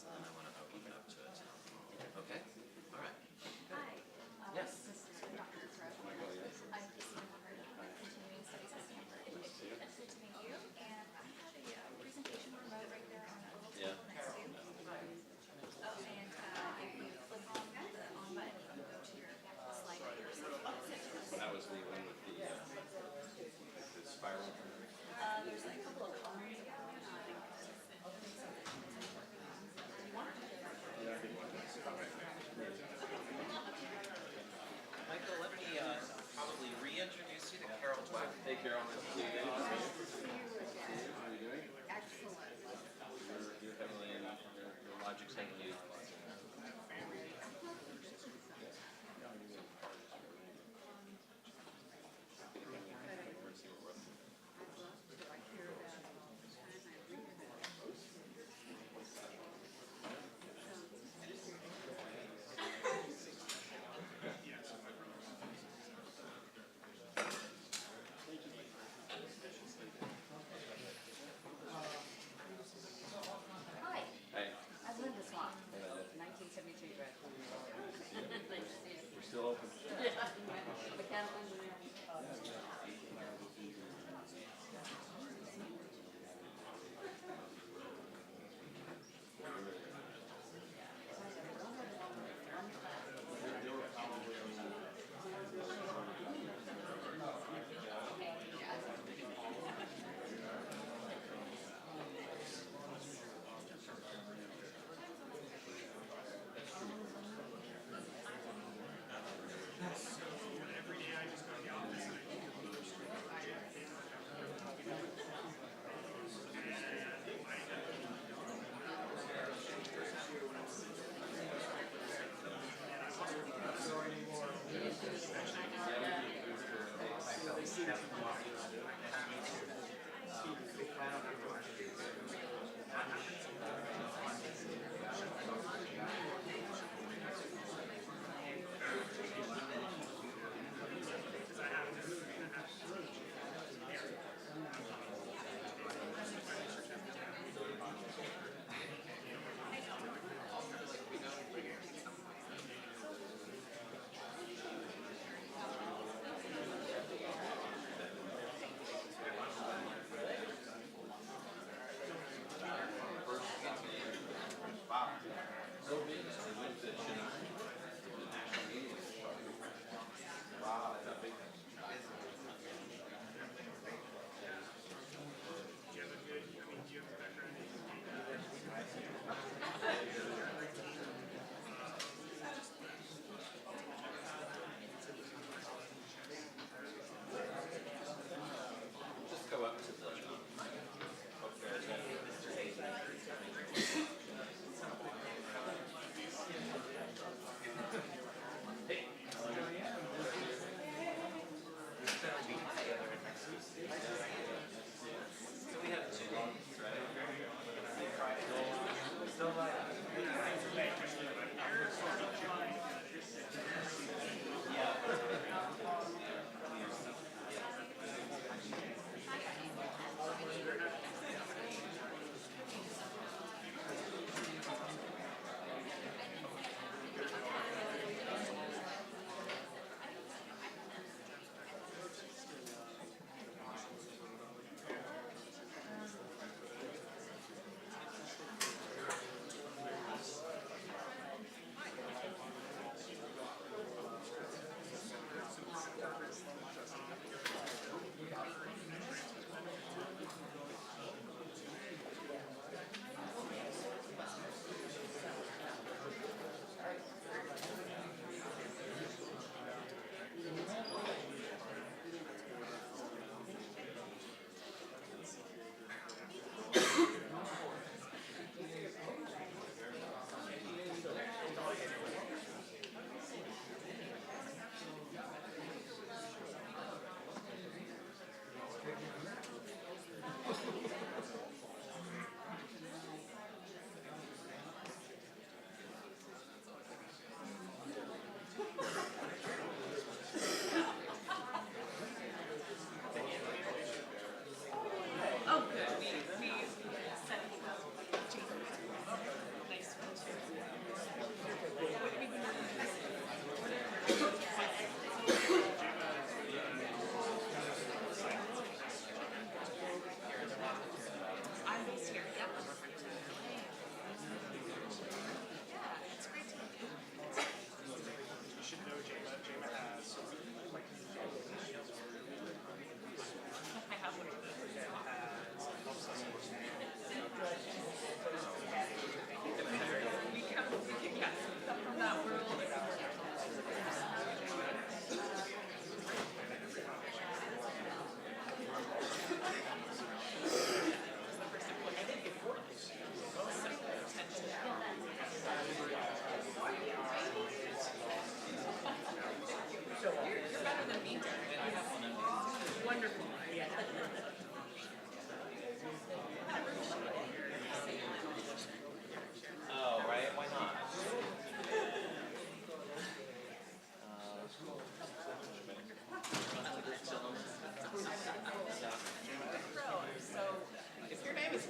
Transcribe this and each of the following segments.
and then I want to open it up to it. Okay? All right. Hi, Yes. this is Dr. Crow. I'm Christine Hubbard. I'm continuing studies at Stanford. It's good to meet you. And I have a presentation remote right there on that little table next to you. Oh, and if you click on the on button, you can go to your slide here. That was the one with the spiral. There's a couple of columns. Michael, let me probably reintroduce you to Carol Dweck. Hey, Carol. Nice to see you again. How are you doing? Excellent. You're heavily in your logic's heavily in our logic. Hi, Hey, I'm Linda Swan, 1973 grad. Nice to see you. we're still open. Mechanical engineering.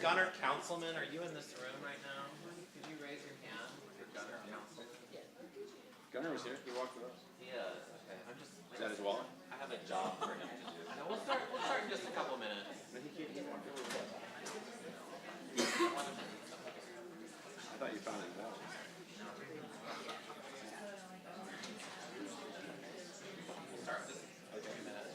Gunnar Councilman, are you in this room right now? Could you raise your hand for Gunnar Councilman? Gunnar was here, he walked with us. He is. Okay. I'm just. Is that his wallet? I have a job for him to do. No, we'll start in just a couple minutes. I thought you found his wallet. We'll start in just a few minutes.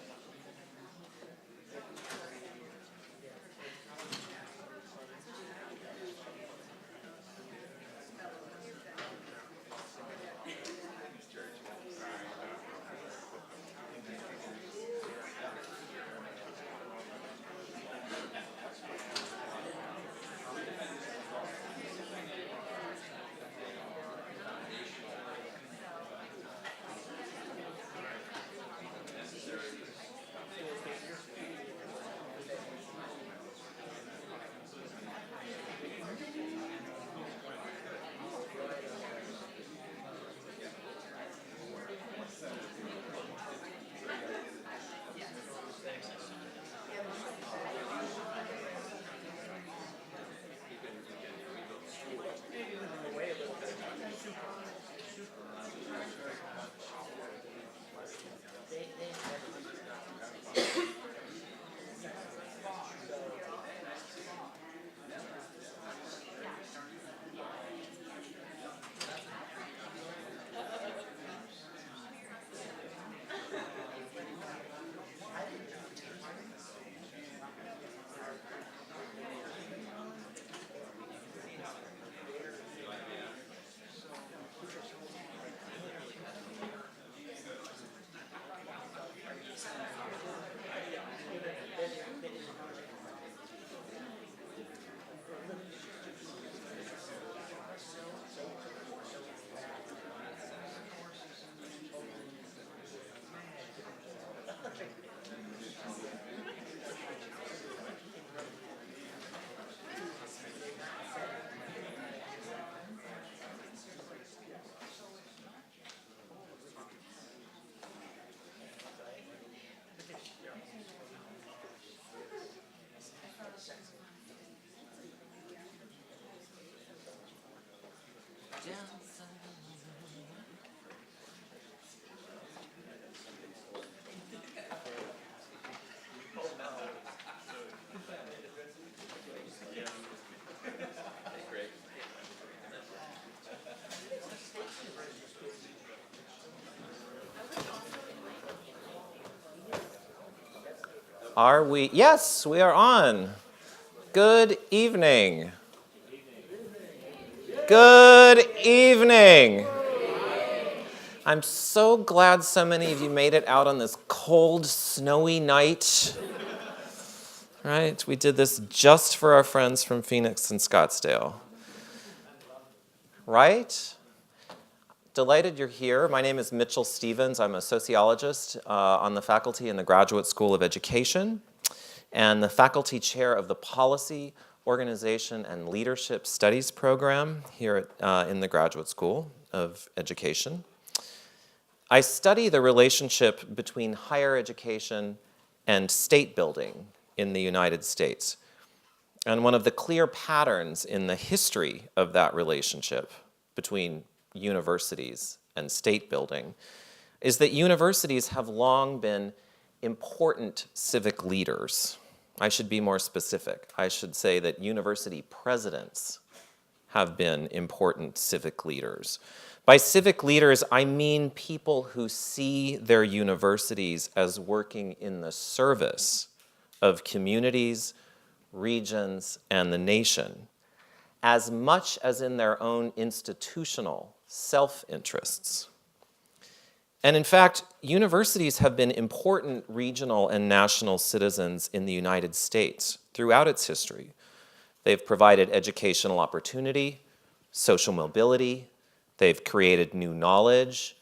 Are we? Yes, we are on. Good evening. Good evening. I'm so glad so many of you made it out on this cold, snowy night. Right? We did this just for our friends from Phoenix and Scottsdale. Right? Delighted you're here. My name is Mitchell Stevens. I'm a sociologist on the faculty in the Graduate School of Education and the faculty chair of the Policy, Organization, and Leadership Studies program here in the Graduate School of Education. I study the relationship between higher education and state building in the United States. And one of the clear patterns in the history of that relationship between universities and state building is that universities have long been important civic leaders. I should be more specific. I should say that university presidents have been important civic leaders. By civic leaders, I mean people who see their universities as working in the service of communities, regions, and the nation, as much as in their own institutional self-interests. And in fact, universities have been important regional and national citizens in the United States throughout its history. They've provided educational opportunity, social mobility, they've created new knowledge,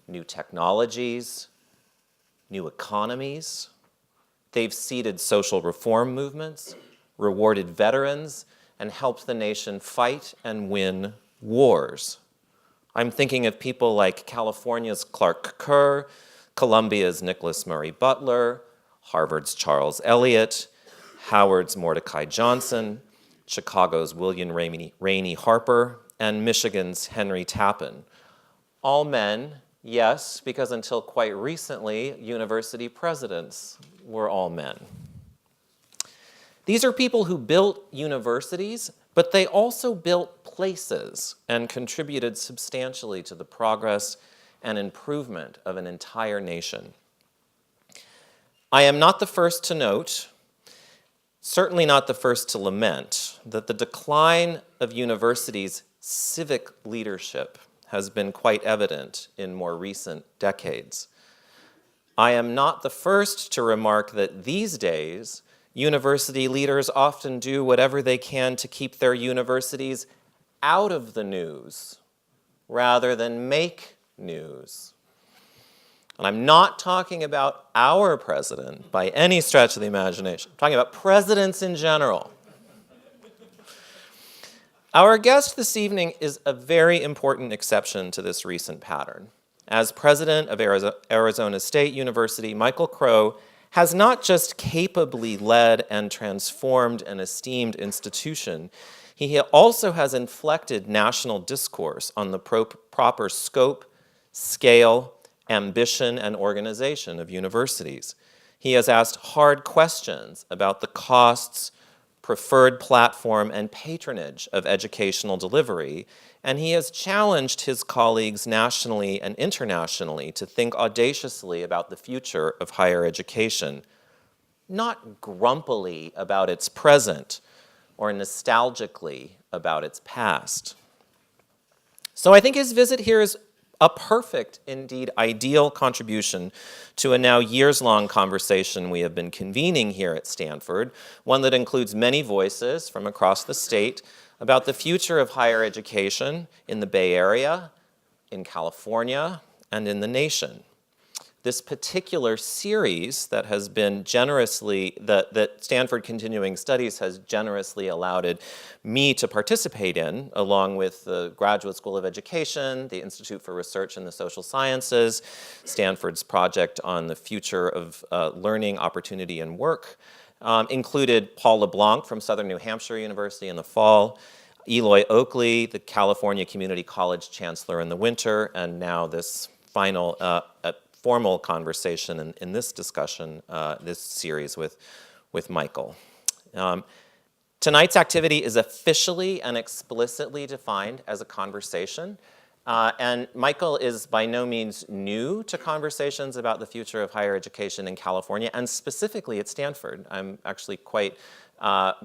new technologies, new economies. They've seeded social reform movements, rewarded veterans, and helped the nation fight and win wars. I'm thinking of people like California's Clark Kerr, Columbia's Nicholas Murray Butler, Harvard's Charles Eliot, Howard's Mordecai Johnson, Chicago's William Rainey Harper, and Michigan's Henry Tappan. All men, yes, because until quite recently, university presidents were all men. These are people who built universities, but they also built places and contributed substantially to the progress and improvement of an entire nation. I am not the first to note, certainly not the first to lament, that the decline of universities' civic leadership has been quite evident in more recent decades. I am not the first to remark that these days, university leaders often do whatever they can to keep their universities out of the news rather than make news. And I'm not talking about our president by any stretch of the imagination. I'm talking about presidents in general. Our guest this evening is a very important exception to this recent pattern. As president of Arizona State University, Michael Crow has not just capably led and transformed an esteemed institution, he also has inflected national discourse on the proper scope, scale, ambition, and organization of universities. He has asked hard questions about the costs, preferred platform, and patronage of educational delivery, and he has challenged his colleagues nationally and internationally to think audaciously about the future of higher education, not grumpily about its present or nostalgically about its past. So I think his visit here is a perfect, indeed ideal contribution to a now years-long conversation we have been convening here at Stanford, one that includes many voices from across the state about the future of higher education in the Bay Area, in California, and in the nation. This particular series that has been generously, that Stanford Continuing Studies has generously allowed me to participate in, along with the Graduate School of Education, the Institute for Research in the Social Sciences, Stanford's project on the future of learning, opportunity, and work, included Paul LeBlanc from Southern New Hampshire University in the fall, Eloy Oakley, the California Community College Chancellor in the winter, and now this final formal conversation in this discussion, this series with Michael. Tonight's activity is officially and explicitly defined as a conversation. And Michael is by no means new to conversations about the future of higher education in California, and specifically at Stanford. I'm actually quite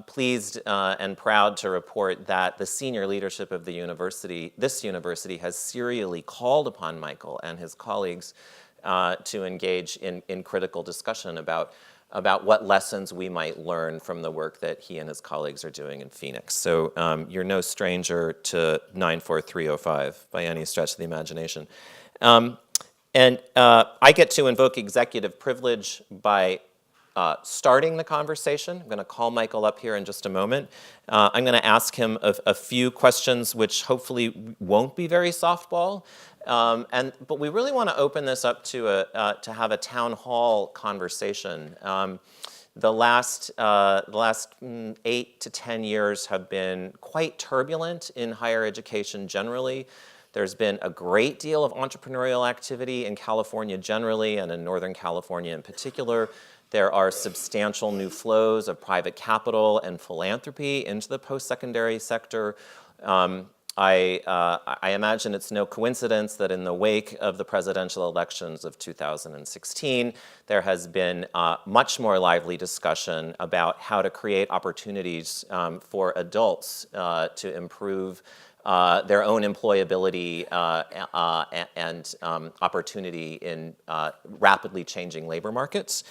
pleased and proud to report that the senior leadership of the university, this university, has serially called upon Michael and his colleagues to engage in critical discussion about what lessons we might learn from the work that he and his colleagues are doing in Phoenix. So you're no stranger to 94305 by any stretch of the imagination. And I get to invoke executive privilege by starting the conversation. I'm going to call Michael up here in just a moment. I'm going to ask him a few questions which hopefully won't be very softball. But we really want to open this up to have a town hall conversation. The last 8 to 10 years have been quite turbulent in higher education generally. There's been a great deal of entrepreneurial activity in California generally and in Northern California in particular. There are substantial new flows of private capital and philanthropy into the post-secondary sector. I imagine it's no coincidence that in the wake of the presidential elections of 2016, there has been much more lively discussion about how to create opportunities for adults to improve their own employability and opportunity in rapidly changing labor markets.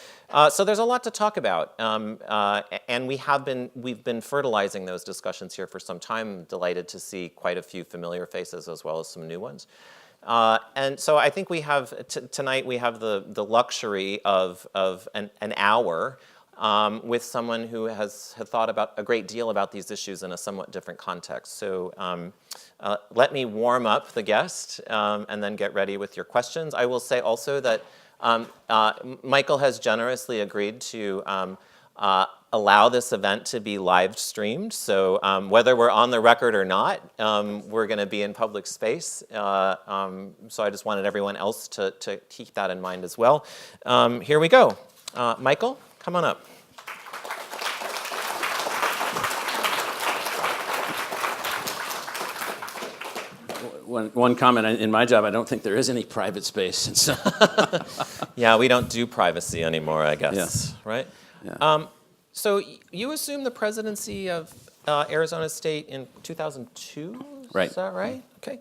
So there's a lot to talk about, and we've been fertilizing those discussions here for some time. I'm delighted to see quite a few familiar faces as well as some new ones. And so I think we have tonight we have the luxury of an hour with someone who has thought about a great deal about these issues in a somewhat different context. So let me warm up the guest and then get ready with your questions. I will say also that Michael has generously agreed to allow this event to be live streamed. So whether we're on the record or not, we're going to be in public space. So I just wanted everyone else to keep that in mind as well. Here we go. Michael, come on up. One comment, in my job, I don't think there is any private space. So Yeah, we don't do privacy anymore, I guess, Yes. right? Yeah. So you assumed the presidency of Arizona State in 2002? Right. Is that right? Okay.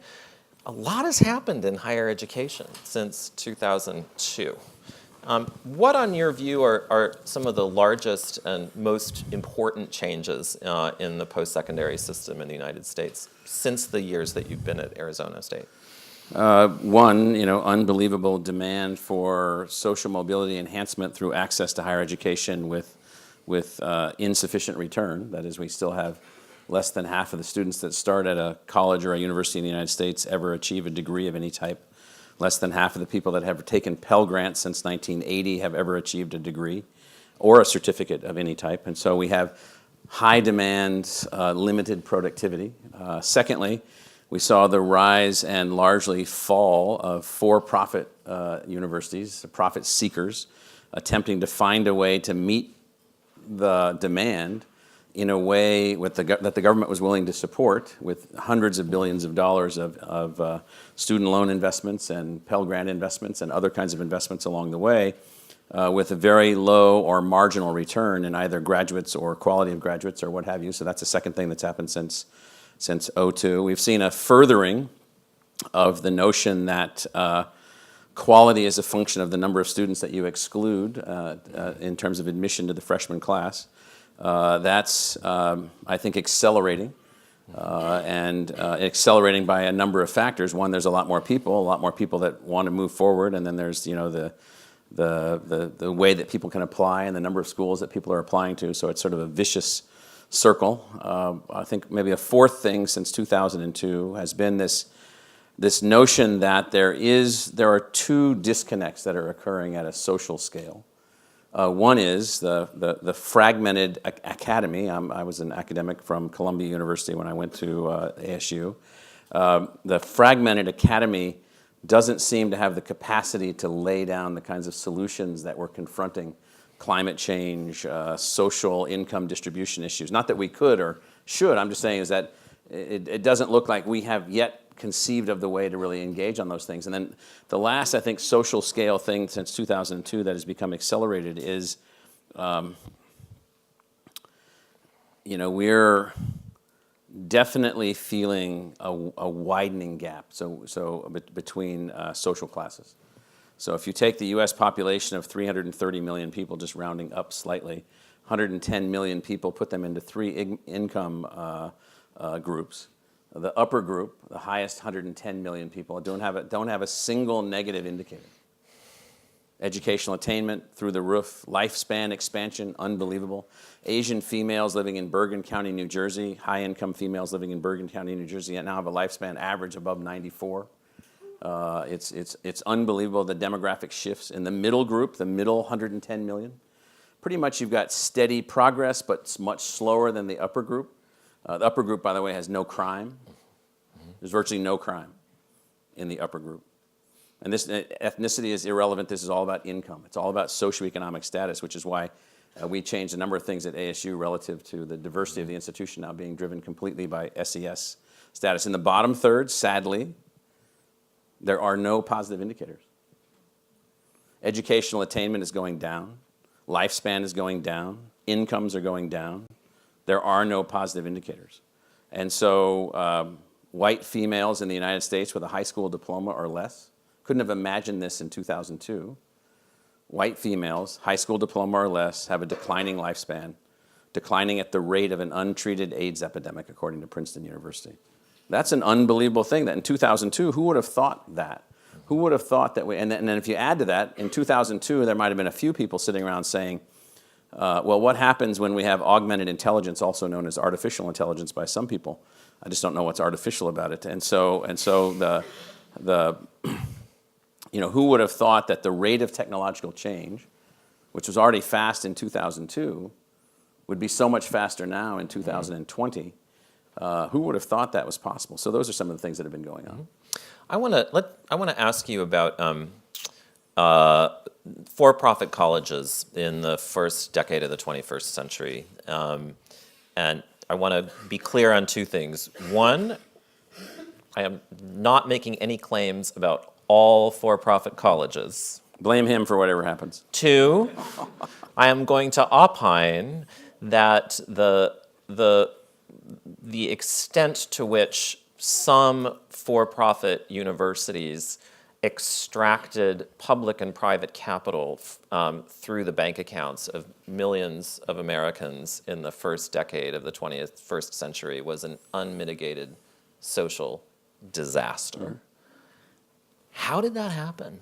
A lot has happened in higher education since 2002. What, on your view, are some of the largest and most important changes in the post-secondary system in the United States since the years that you've been at Arizona State? One, unbelievable demand for social mobility enhancement through access to higher education with insufficient return. That is, we still have less than half of the students that start at a college or a university in the United States ever achieve a degree of any type. Less than half of the people that have taken Pell Grants since 1980 have ever achieved a degree or a certificate of any type. And so we have high demand, limited productivity. Secondly, we saw the rise and largely fall of for-profit universities, profit seekers, attempting to find a way to meet the demand in a way that the government was willing to support, with hundreds of billions of dollars of student loan investments and Pell Grant investments and other kinds of investments along the way, with a very low or marginal return in either graduates or quality of graduates or what have you. So that's the second thing that's happened since '02. We've seen a furthering of the notion that quality is a function of the number of students that you exclude in terms of admission to the freshman class. That's, I think, accelerating, and accelerating by a number of factors. One, there's a lot more people that want to move forward, and then there's the way that people can apply and the number of schools that people are applying to. So it's sort of a vicious circle. I think maybe a fourth thing since 2002 has been this notion that there are two disconnects that are occurring at a social scale. One is the Fragmented Academy. I was an academic from Columbia University when I went to ASU. The Fragmented Academy doesn't seem to have the capacity to lay down the kinds of solutions that we're confronting: climate change, social income distribution issues. Not that we could or should. I'm just saying is that it doesn't look like we have yet conceived of the way to really engage on those things. And then the last, I think, social scale thing since 2002 that has become accelerated is, we're definitely feeling a widening gap between social classes. So if you take the U.S. population of 330 million people, just rounding up slightly, 110 million people, put them into three income groups. The upper group, the highest 110 million people, don't have a single negative indicator. Educational attainment through the roof, lifespan expansion, unbelievable. Asian females living in Bergen County, New Jersey, high-income females living in Bergen County, New Jersey, now have a lifespan average above 94. It's unbelievable, the demographic shifts. In the middle group, the middle 110 million, pretty much you've got steady progress, but it's much slower than the upper group. The upper group, by the way, has no crime. There's virtually no crime in the upper group. And this ethnicity is irrelevant. This is all about income. It's all about socioeconomic status, which is why we changed a number of things at ASU relative to the diversity of the institution now being driven completely by SES status. In the bottom third, sadly, there are no positive indicators. Educational attainment is going down. Lifespan is going down. Incomes are going down. There are no positive indicators. And so white females in the United States with a high school diploma or less, couldn't have imagined this in 2002. White females, high school diploma or less, have a declining lifespan, declining at the rate of an untreated AIDS epidemic, according to Princeton University. That's an unbelievable thing that in 2002, who would have thought that? Who would have thought that and then if you add to that, in 2002, there might have been a few people sitting around saying, well, what happens when we have augmented intelligence, also known as artificial intelligence by some people? I just don't know what's artificial about it. And so who would have thought that the rate of technological change, which was already fast in 2002, would be so much faster now in 2020. Who would have thought that was possible? So those are some of the things that have been going on. I want to ask you about for-profit colleges in the first decade of the 21st century, and I want to be clear on two things. One, I am not making any claims about all for-profit colleges. Blame him for whatever happens. Two, I am going to opine that the extent to which some for-profit universities extracted public and private capital through the bank accounts of millions of Americans in the first decade of the 21st century was an unmitigated social disaster. How did that happen?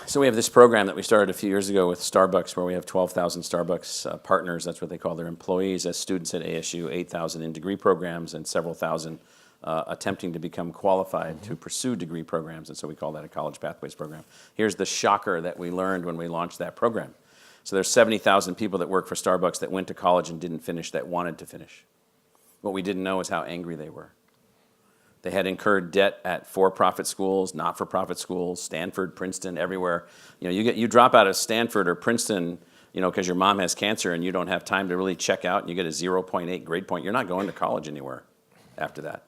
So we have this program that we started a few years ago with Starbucks, where we have 12,000 Starbucks partners. That's what they call their employees as students at ASU, 8,000 in degree programs, and several thousand attempting to become qualified to pursue degree programs. And so we call that a College Pathways program. Here's the shocker that we learned when we launched that program. So there's 70,000 people that work for Starbucks that went to college and didn't finish, that wanted to finish. What we didn't know is how angry they were. They had incurred debt at for-profit schools, not-for-profit schools, Stanford, Princeton, everywhere. You know, you drop out of Stanford or Princeton, you know, because your mom has cancer and you don't have time to really check out and you get a 0.8 grade point. You're not going to college anywhere after that.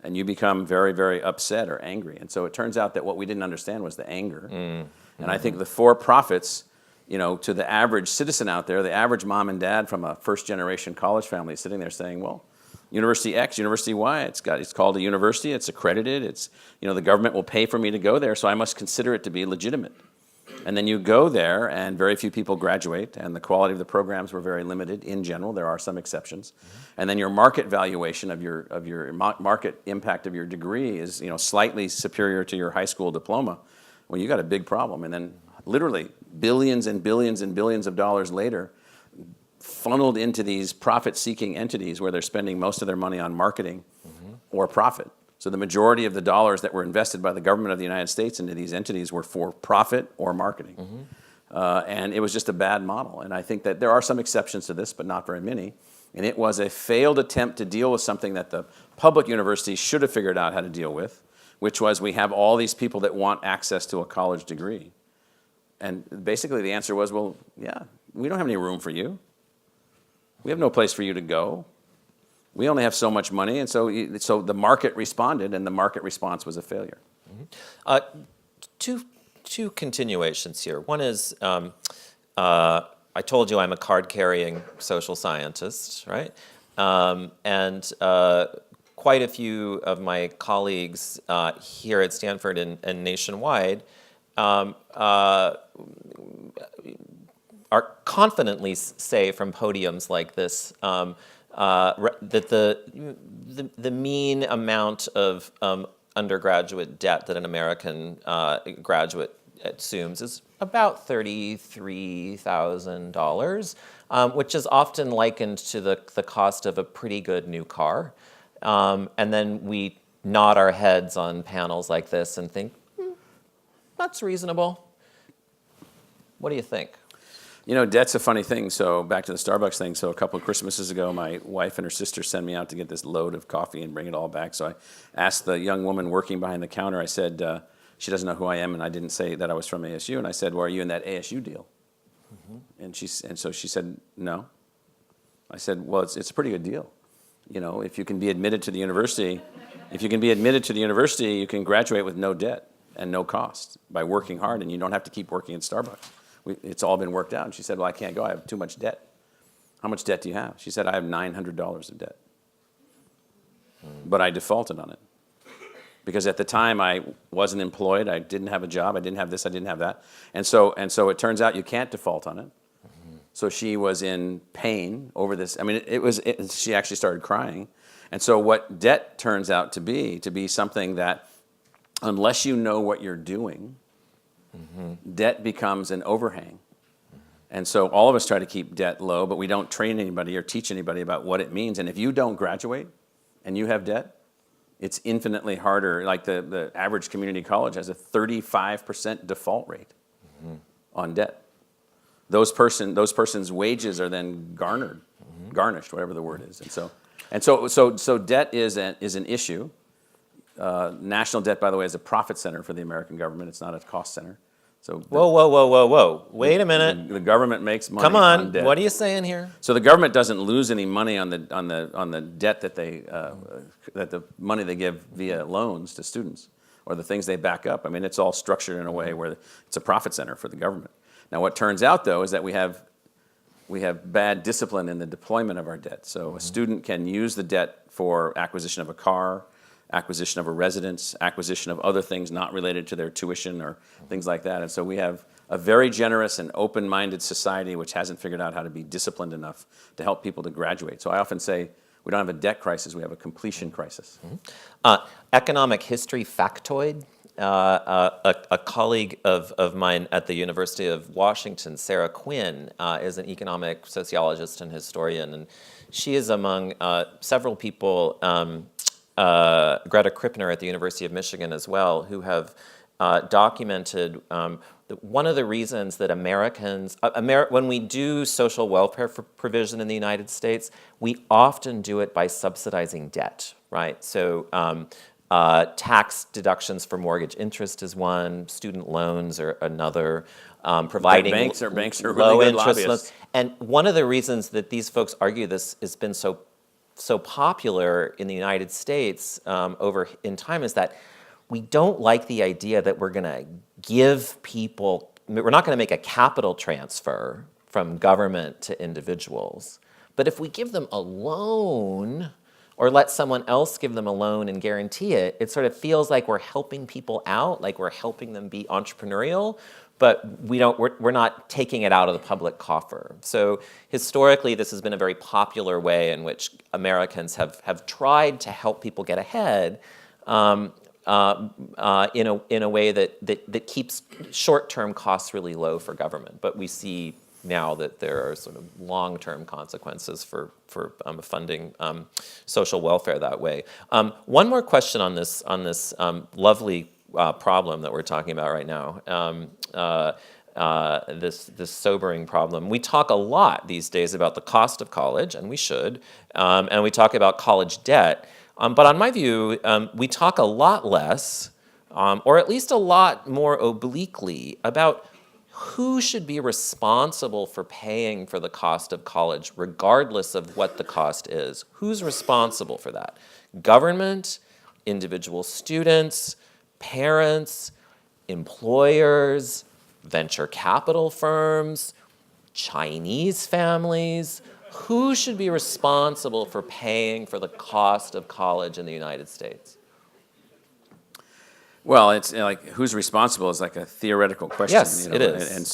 And you become very, very upset or angry. And so it turns out that what we didn't understand was the anger. And I think the for-profits, you know, to the average citizen out there, the average mom and dad from a first-generation college family is sitting there saying, well, University X, University Y, it's called a university, it's accredited, it's, you know, the government will pay for me to go there, so I must consider it to be legitimate. And then you go there, and very few people graduate, and the quality of the programs were very limited in general. There are some exceptions. And then your market valuation of your market impact of your degree is, you know, slightly superior to your high school diploma. Well, you got a big problem. And then literally billions and billions and billions of dollars later, funneled into these profit-seeking entities where they're spending most of their money on marketing or profit. So the majority of the dollars that were invested by the government of the United States into these entities were for profit or marketing. And it was just a bad model. And I think that there are some exceptions to this, but not very many. And it was a failed attempt to deal with something that the public universities should have figured out how to deal with, which was we have all these people that want access to a college degree. And basically the answer was, well, yeah, we don't have any room for you. We have no place for you to go. We only have so much money, and so the market responded, and the market response was a failure. Two continuations here. One is, I told you I'm a card-carrying social scientist, right? And quite a few of my colleagues here at Stanford and nationwide are confidently say from podiums like this that the mean amount of undergraduate debt that an American graduate assumes is about $33,000, which is often likened to the cost of a pretty good new car. And then we nod our heads on panels like this and think, that's reasonable. What do you think? You know, debt's a funny thing. So back to the Starbucks thing. So a couple of Christmases ago, my wife and her sister sent me out to get this load of coffee and bring it all back. So I asked the young woman working behind the counter, I said, she doesn't know who I am, and I didn't say that I was from ASU. And I said, well, are you in that ASU deal? And so she said, no. I said, well, it's a pretty good deal. You know, if you can be admitted to the university, you can graduate with no debt and no cost by working hard, and you don't have to keep working at Starbucks. It's all been worked out. And she said, well, I can't go. I have too much debt. How much debt do you have? She said, I have $900 of debt. But I defaulted on it. Because at the time, I wasn't employed. I didn't have a job. I didn't have this. I didn't have that. And so it turns out you can't default on it. So she was in pain over this. I mean, she actually started crying. And so what debt turns out to be something that, unless you know what you're doing, debt becomes an overhang. And so all of us try to keep debt low, but we don't train anybody or teach anybody about what it means. And if you don't graduate and you have debt, it's infinitely harder. Like the average community college has a 35% default rate on debt. those person's wages are then garnished, whatever the word is. So debt is an issue. National debt, by the way, is a profit center for the American government. It's not a cost center. So Whoa. Wait a minute. the government makes money Come on on. debt. What are you saying here? So the government doesn't lose any money on the debt that the money they give via loans to students or the things they back up. I mean, it's all structured in a way where it's a profit center for the government. Now, what turns out though is that we have bad discipline in the deployment of our debt. So a student can use the debt for acquisition of a car, acquisition of a residence, acquisition of other things not related to their tuition or things like that. And so we have a very generous and open-minded society which hasn't figured out how to be disciplined enough to help people to graduate. So I often say we don't have a debt crisis, we have a completion crisis. Economic history factoid. A colleague of mine at the University of Washington, Sarah Quinn, is an economic sociologist and historian, and she is among several people, Greta Krippner at the University of Michigan as well, who have documented one of the reasons that Americans, when we do social welfare provision in the United States, we often do it by subsidizing debt, right? So tax deductions for mortgage interest is one, student loans are another, providing banks are really low good interest lobbyists. loans. And one of the reasons that these folks argue this has been so popular in the United States over in time is that we don't like the idea that we're going to give people, we're not going to make a capital transfer from government to individuals. But if we give them a loan or let someone else give them a loan and guarantee it, it sort of feels like we're helping people out, like we're helping them be entrepreneurial, but we're not taking it out of the public coffer. So historically, this has been a very popular way in which Americans have tried to help people get ahead in a way that keeps short-term costs really low for government. But we see now that there are sort of long-term consequences for funding social welfare that way. One more question on this lovely problem that we're talking about right now, this sobering problem. We talk a lot these days about the cost of college, and we should, and we talk about college debt. But on my view, we talk a lot less, or at least a lot more obliquely, about who should be responsible for paying for the cost of college, regardless of what the cost is. Who's responsible for that? Government, individual students, parents, employers, venture capital firms, Chinese families. Who should be responsible for paying for the cost of college in the United States? Well, it's like who's responsible is like a theoretical question. Yes, it is. And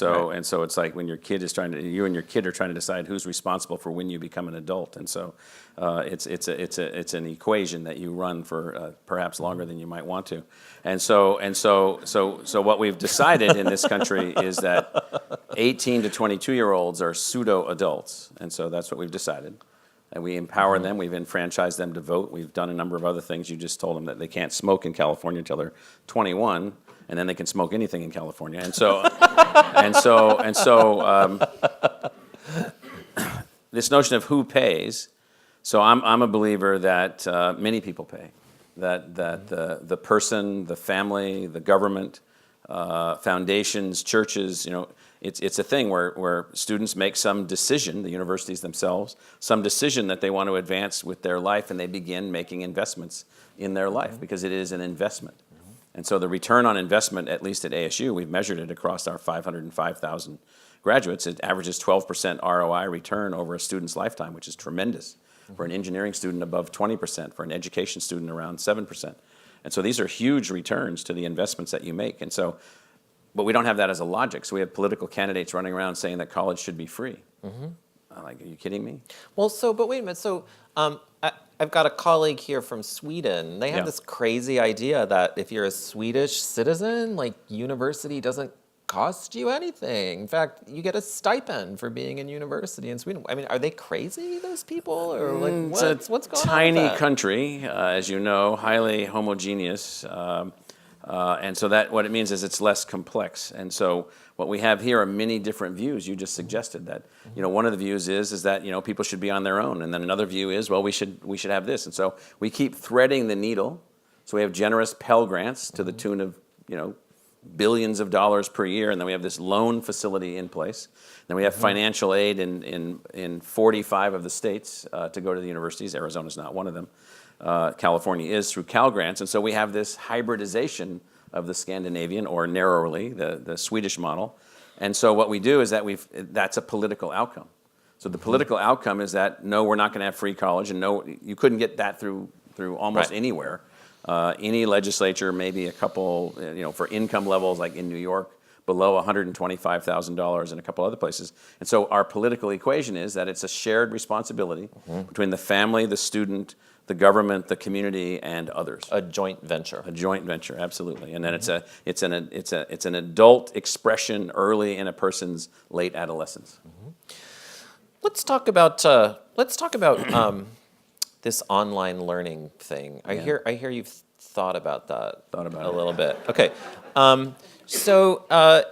so it's like when you and your kid are trying to decide who's responsible for when you become an adult. And so it's an equation that you run for perhaps longer than you might want to. And so what we've decided in this country is that 18 to 22-year-olds are pseudo adults, and so that's what we've decided. And we empower them, we've enfranchised them to vote, we've done a number of other things. You just told them that they can't smoke in California until they're 21, and then they can smoke anything in California. And so, this notion of who pays, so I'm a believer that many people pay, that the person, the family, the government, foundations, churches, it's a thing where students make some decision, the universities themselves, some decision that they want to advance with their life, and they begin making investments in their life because it is an investment. And so the return on investment, at least at ASU, we've measured it across our 505,000 graduates. It averages 12% ROI return over a student's lifetime, which is tremendous. For an engineering student, above 20%. For an education student, around 7%. And so these are huge returns to the investments that you make. And so, but we don't have that as a logic. So we have political candidates running around saying that college should be free. I'm like, are you kidding me? Well, but wait a minute. So I've got a colleague here from Sweden. They have this crazy idea that if you're a Swedish citizen, like university doesn't cost you anything. In fact, you get a stipend for being in university in Sweden. I mean, are they crazy, those people? Or like, what's going on with tiny that? country, as you know, highly homogeneous. And so that what it means is it's less complex. And so what we have here are many different views. You just suggested that. One of the views is that people should be on their own, and then another view is, well, we should have this. And so we keep threading the needle. So we have generous Pell Grants to the tune of billions of dollars per year, and then we have this loan facility in place. Then we have financial aid in 45 of the states to go to the universities. Arizona's not one of them. California is through Cal Grants, and so we have this hybridization of the Scandinavian, or narrowly, the Swedish model. And so what we do is that that's a political outcome. So the political outcome is that, no, we're not going to have free college, and no, you couldn't get that through almost anywhere. Any legislature, maybe a couple, for income levels like in New York, below $125,000 and a couple other places. And so our political equation is that it's a shared responsibility between the family, the student, the government, the community, and others. A joint venture. A joint venture, absolutely. And then it's an adult expression early in a person's late adolescence. Let's talk about this online learning thing. I hear you've thought about that a little bit. Okay. So a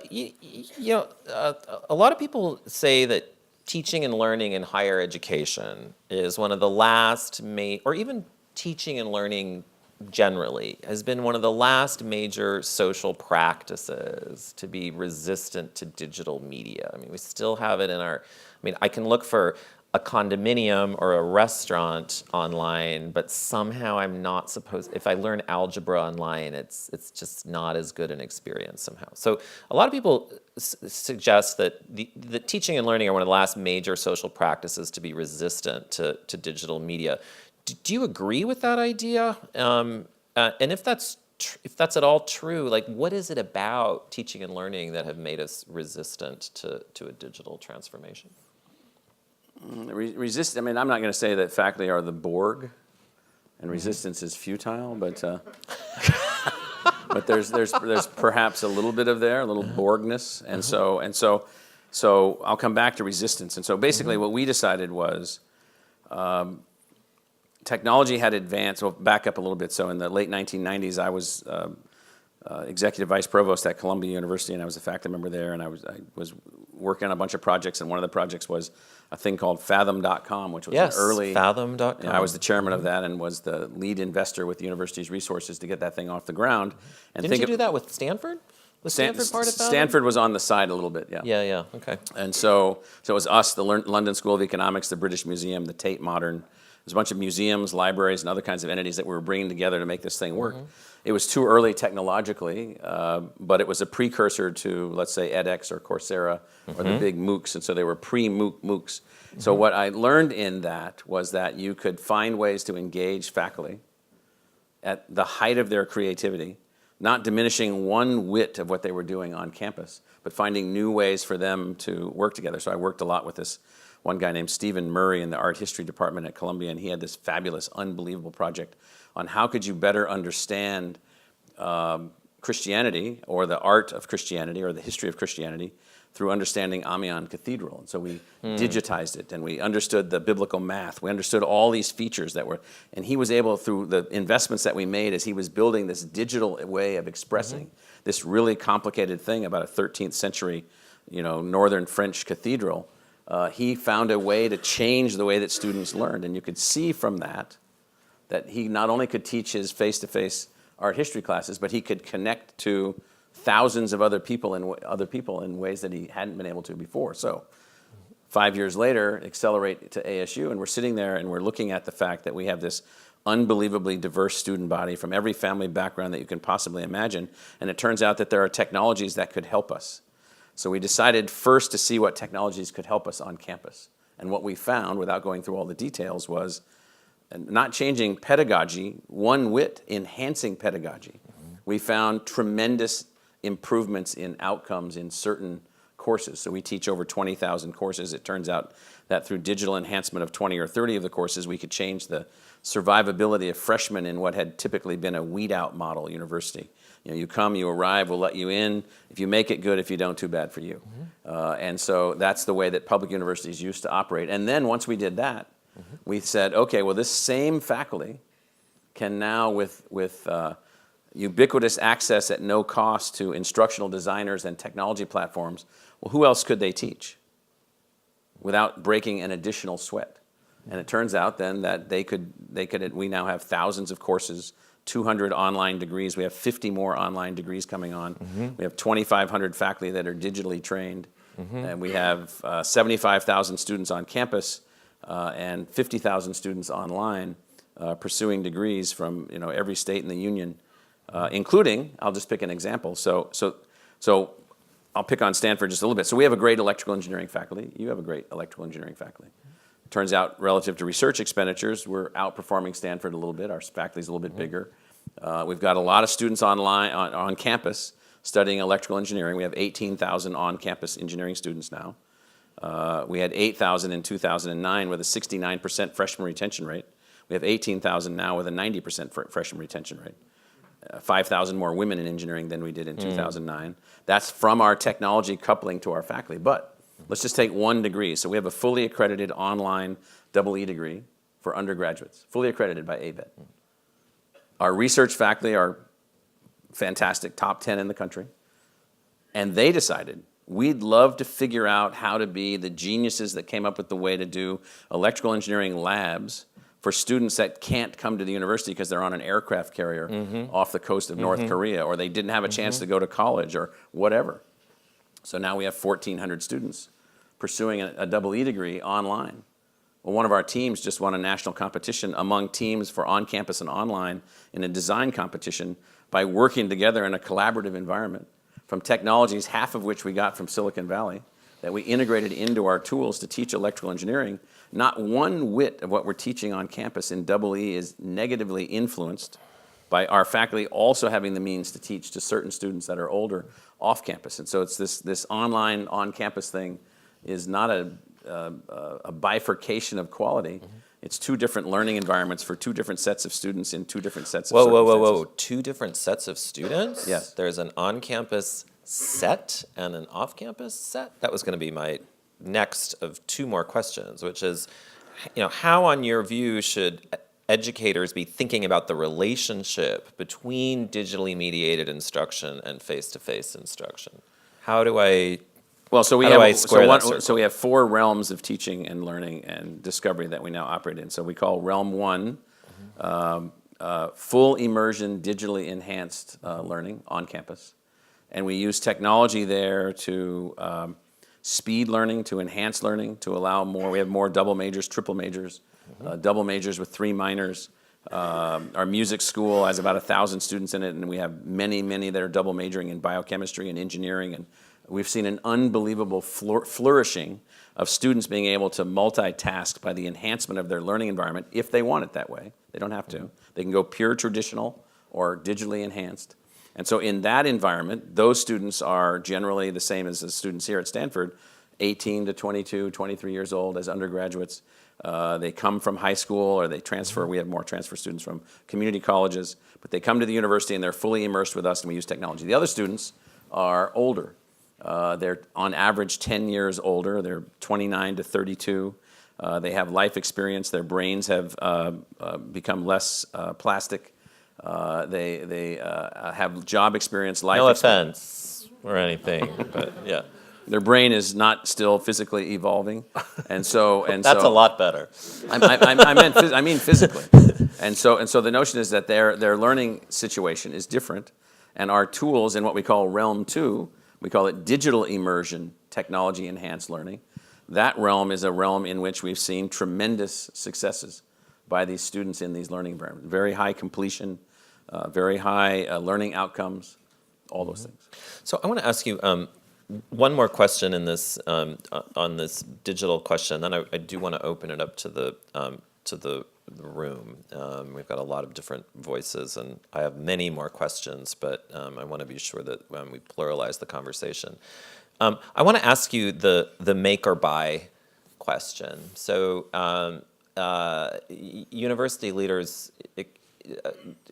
lot of people say that teaching and learning in higher education is one of the last or even teaching and learning generally has been one of the last major social practices to be resistant to digital media. I mean, we still have it in I can look for a condominium or a restaurant online, but somehow I'm not supposed, if I learn algebra online, it's just not as good an experience somehow. So a lot of people suggest that the teaching and learning are one of the last major social practices to be resistant to digital media. Do you agree with that idea? And if that's at all true, what is it about teaching and learning that have made us resistant to a digital transformation? I'm not going to say that faculty are the Borg, and resistance is futile, but but there's perhaps a little bit of a little Borgness, and so I'll come back to resistance. And so basically, what we decided was technology had advanced. Well, back up a little bit. So in the late 1990s, I was executive vice provost at Columbia University, and I was a faculty member there, and I was working on a bunch of projects, and one of the projects was a thing called Fathom.com, which was an early... Fathom.com. I was the chairman of that and was the lead investor with the university's resources to get that thing off the ground. And Didn't you do that with Stanford? Was Stanford part of Fathom? Stanford was on the side a little bit, yeah. Yeah, okay. And so it was us, the London School of Economics, the British Museum, the Tate Modern. There's a bunch of museums, libraries, and other kinds of entities that we were bringing together to make this thing work. It was too early technologically, but it was a precursor to, let's say, edX or Coursera or the big MOOCs, and so they were pre-MOOCs. So what I learned in that was that you could find ways to engage faculty at the height of their creativity, not diminishing one whit of what they were doing on campus, but finding new ways for them to work together. So I worked a lot with this one guy named Stephen Murray in the art history department at Columbia, and he had this fabulous, unbelievable project on how could you better understand Christianity, or the art of Christianity, or the history of Christianity, through understanding Amiens Cathedral. And so we digitized it, and we understood the biblical math. We understood all these features and he was able, through the investments that we made as he was building this digital way of expressing this really complicated thing about a 13th century, northern French cathedral, he found a way to change the way that students learned. And you could see from that he not only could teach his face-to-face art history classes, but he could connect to thousands of other people in ways that he hadn't been able to before. So 5 years later, accelerate to ASU, and we're sitting there and we're looking at the fact that we have this unbelievably diverse student body from every family background that you can possibly imagine, and it turns out that there are technologies that could help us. So we decided first to see what technologies could help us on campus. And what we found, without going through all the details, was not changing pedagogy one whit, enhancing pedagogy. We found tremendous improvements in outcomes in certain courses. So we teach over 20,000 courses. It turns out that through digital enhancement of 20 or 30 of the courses, we could change the survivability of freshmen in what had typically been a weed-out model university. You come, you arrive, we'll let you in. If you make it, good. If you don't, too bad for you. And so that's the way that public universities used to operate. And then once we did that, we said, okay, well, this same faculty can now, with ubiquitous access at no cost to instructional designers and technology platforms, well, who else could they teach without breaking an additional sweat? And it turns out then that we now have thousands of courses, 200 online degrees. We have 50 more online degrees coming on. We have 2,500 faculty that are digitally trained. And we have 75,000 students on campus and 50,000 students online pursuing degrees from every state in the union, including, I'll just pick an example. So I'll pick on Stanford just a little bit. So we have a great electrical engineering faculty. You have a great electrical engineering faculty. Turns out, relative to research expenditures, we're outperforming Stanford a little bit. Our faculty is a little bit bigger. We've got a lot of students online on campus studying electrical engineering. We have 18,000 on-campus engineering students now. We had 8,000 in 2009 with a 69% freshman retention rate. We have 18,000 now with a 90% freshman retention rate. 5,000 more women in engineering than we did in 2009. That's from our technology coupling to our faculty. But let's just take one degree. So we have a fully accredited online EE degree for undergraduates, fully accredited by ABET. Our research faculty are fantastic, top 10 in the country. And they decided, we'd love to figure out how to be the geniuses that came up with the way to do electrical engineering labs for students that can't come to the university because they're on an aircraft carrier off the coast of North Korea, or they didn't have a chance to go to college or whatever. So now we have 1,400 students pursuing a EE degree online. Well, one of our teams just won a national competition among teams for on-campus and online in a design competition by working together in a collaborative environment from technologies, half of which we got from Silicon Valley, that we integrated into our tools to teach electrical engineering. Not one whit of what we're teaching on campus in EE is negatively influenced by our faculty also having the means to teach to certain students that are older off campus. And so it's this online on-campus thing is not a bifurcation of quality. It's two different learning environments for two different sets of students in two different sets of circumstances. Whoa. Two different sets of students? Yes. There's an on-campus set and an off-campus set? That was going to be my next of two more questions, which is, how, on your view, should educators be thinking about the relationship between digitally mediated instruction and face-to-face instruction? How do I So we have four realms of teaching and learning and discovery that we now operate in. So we call realm one, full immersion, digitally enhanced learning on campus. And we use technology there to speed learning, to enhance learning, to allow more. We have more double majors, triple majors, double majors with 3 minors. Our music school has about 1,000 students in it, and we have many that are double majoring in biochemistry and engineering. And we've seen an unbelievable flourishing of students being able to multitask by the enhancement of their learning environment if they want it that way. They don't have to. They can go pure traditional or digitally enhanced. And so in that environment, those students are generally the same as the students here at Stanford, 18 to 22, 23 years old as undergraduates. They come from high school or they transfer. We have more transfer students from community colleges, but they come to the university and they're fully immersed with us and we use technology. The other students are older. They're on average 10 years older. They're 29 to 32. They have life experience. Their brains have become less plastic. They have job experience, life experience. offense or anything, but yeah. Their brain is not still physically evolving, and so That's a lot better. I mean physically, and so the notion is that their learning situation is different, and our tools in what we call realm 2, we call it digital immersion, technology enhanced learning. That realm is a realm in which we've seen tremendous successes by these students in these learning environments. Very high completion, very high learning outcomes, all those things. So I want to ask you one more question in this on this digital question. Then I do want to open it up to the room. We've got a lot of different voices, and I have many more questions, but I want to be sure that we pluralize the conversation. I want to ask you the make or buy question. So university leaders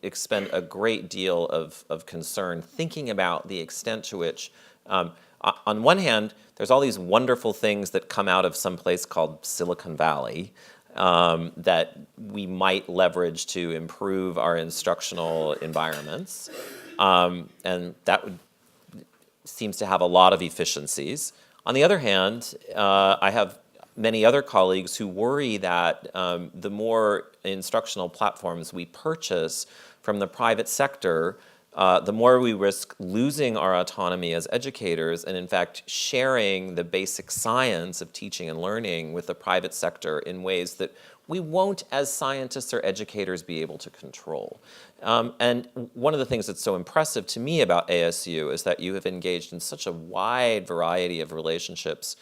expend a great deal of concern thinking about the extent to which, on one hand, there's all these wonderful things that come out of some place called Silicon Valley, that we might leverage to improve our instructional environments. And that seems to have a lot of efficiencies. On the other hand, I have many other colleagues who worry that the more instructional platforms we purchase from the private sector, the more we risk losing our autonomy as educators and, in fact, sharing the basic science of teaching and learning with the private sector in ways that we won't, as scientists or educators, be able to control. And one of the things that's so impressive to me about ASU is that you have engaged in such a wide variety of relationships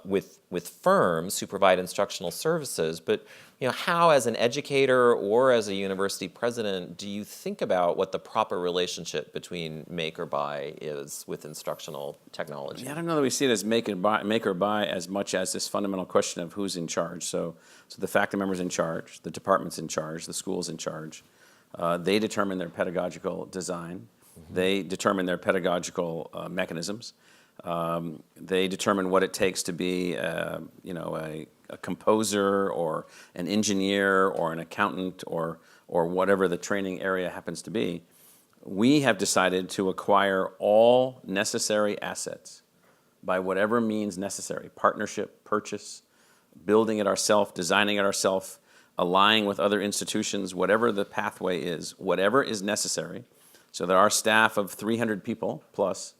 with firms who provide instructional services. But how, as an educator or as a university president, do you think about what the proper relationship between make or buy is with instructional technology? Yeah, I don't know that we see it as make or buy as much as this fundamental question of who's in charge. So the faculty member's in charge, the department's in charge, the school's in charge. They determine their pedagogical design. They determine their pedagogical mechanisms. They determine what it takes to be, a composer or an engineer or an accountant or whatever the training area happens to be. We have decided to acquire all necessary assets by whatever means necessary: partnership, purchase, building it ourselves, designing it ourselves, allying with other institutions, whatever the pathway is, whatever is necessary, so that our staff of 300 people plus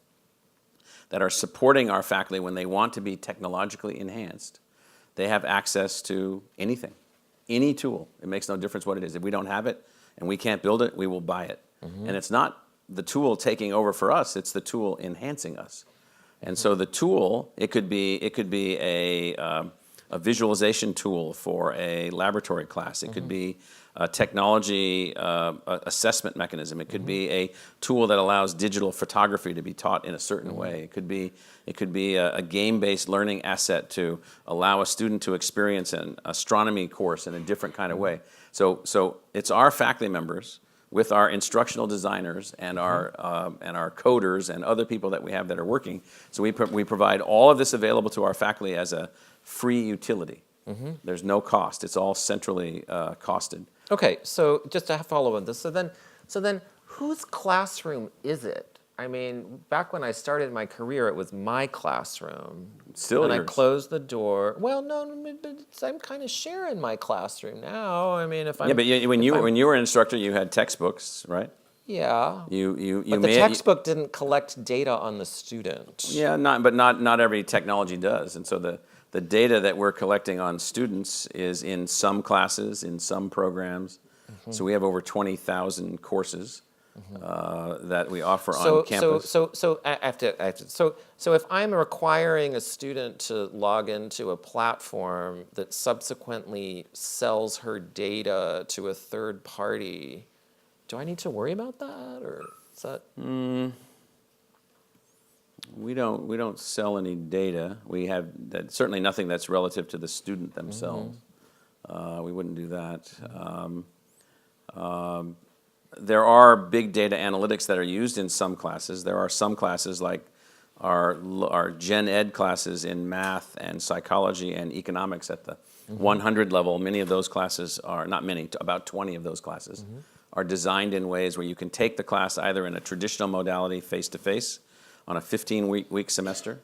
that are supporting our faculty when they want to be technologically enhanced, they have access to anything, any tool. It makes no difference what it is. If we don't have it and we can't build it, we will buy it. And it's not the tool taking over for us, it's the tool enhancing us. And so the tool, it could be a visualization tool for a laboratory class. It could be a technology assessment mechanism. It could be a tool that allows digital photography to be taught in a certain way. It could be a game-based learning asset to allow a student to experience an astronomy course in a different kind of way. So it's our faculty members with our instructional designers and our coders and other people that we have that are working. So we provide all of this available to our faculty as a free utility. There's no cost. It's all centrally costed. Okay, so just to follow on this, so then whose classroom is it? I mean, back when I started my career, it was my classroom. Still and yours. I closed the door. Well, no, but I'm kind of sharing my classroom now. I mean, if I'm But when you were an instructor, you had textbooks, right? Yeah. But the textbook didn't collect data on the student. Yeah, not every technology does, and so the data that we're collecting on students is in some classes, in some programs. So we have over 20,000 courses that we offer on campus. So if I'm requiring a student to log into a platform that subsequently sells her data to a third party, do I need to worry about that, or is that? We don't sell any data. We have certainly nothing that's relative to the student themselves. We wouldn't do that. There are big data analytics that are used in some classes. There are some classes like our gen ed classes in math and psychology and economics at the 100 level. Many of those classes are, not many, about 20 of those classes are designed in ways where you can take the class either in a traditional modality, face-to-face, on a 15-week semester.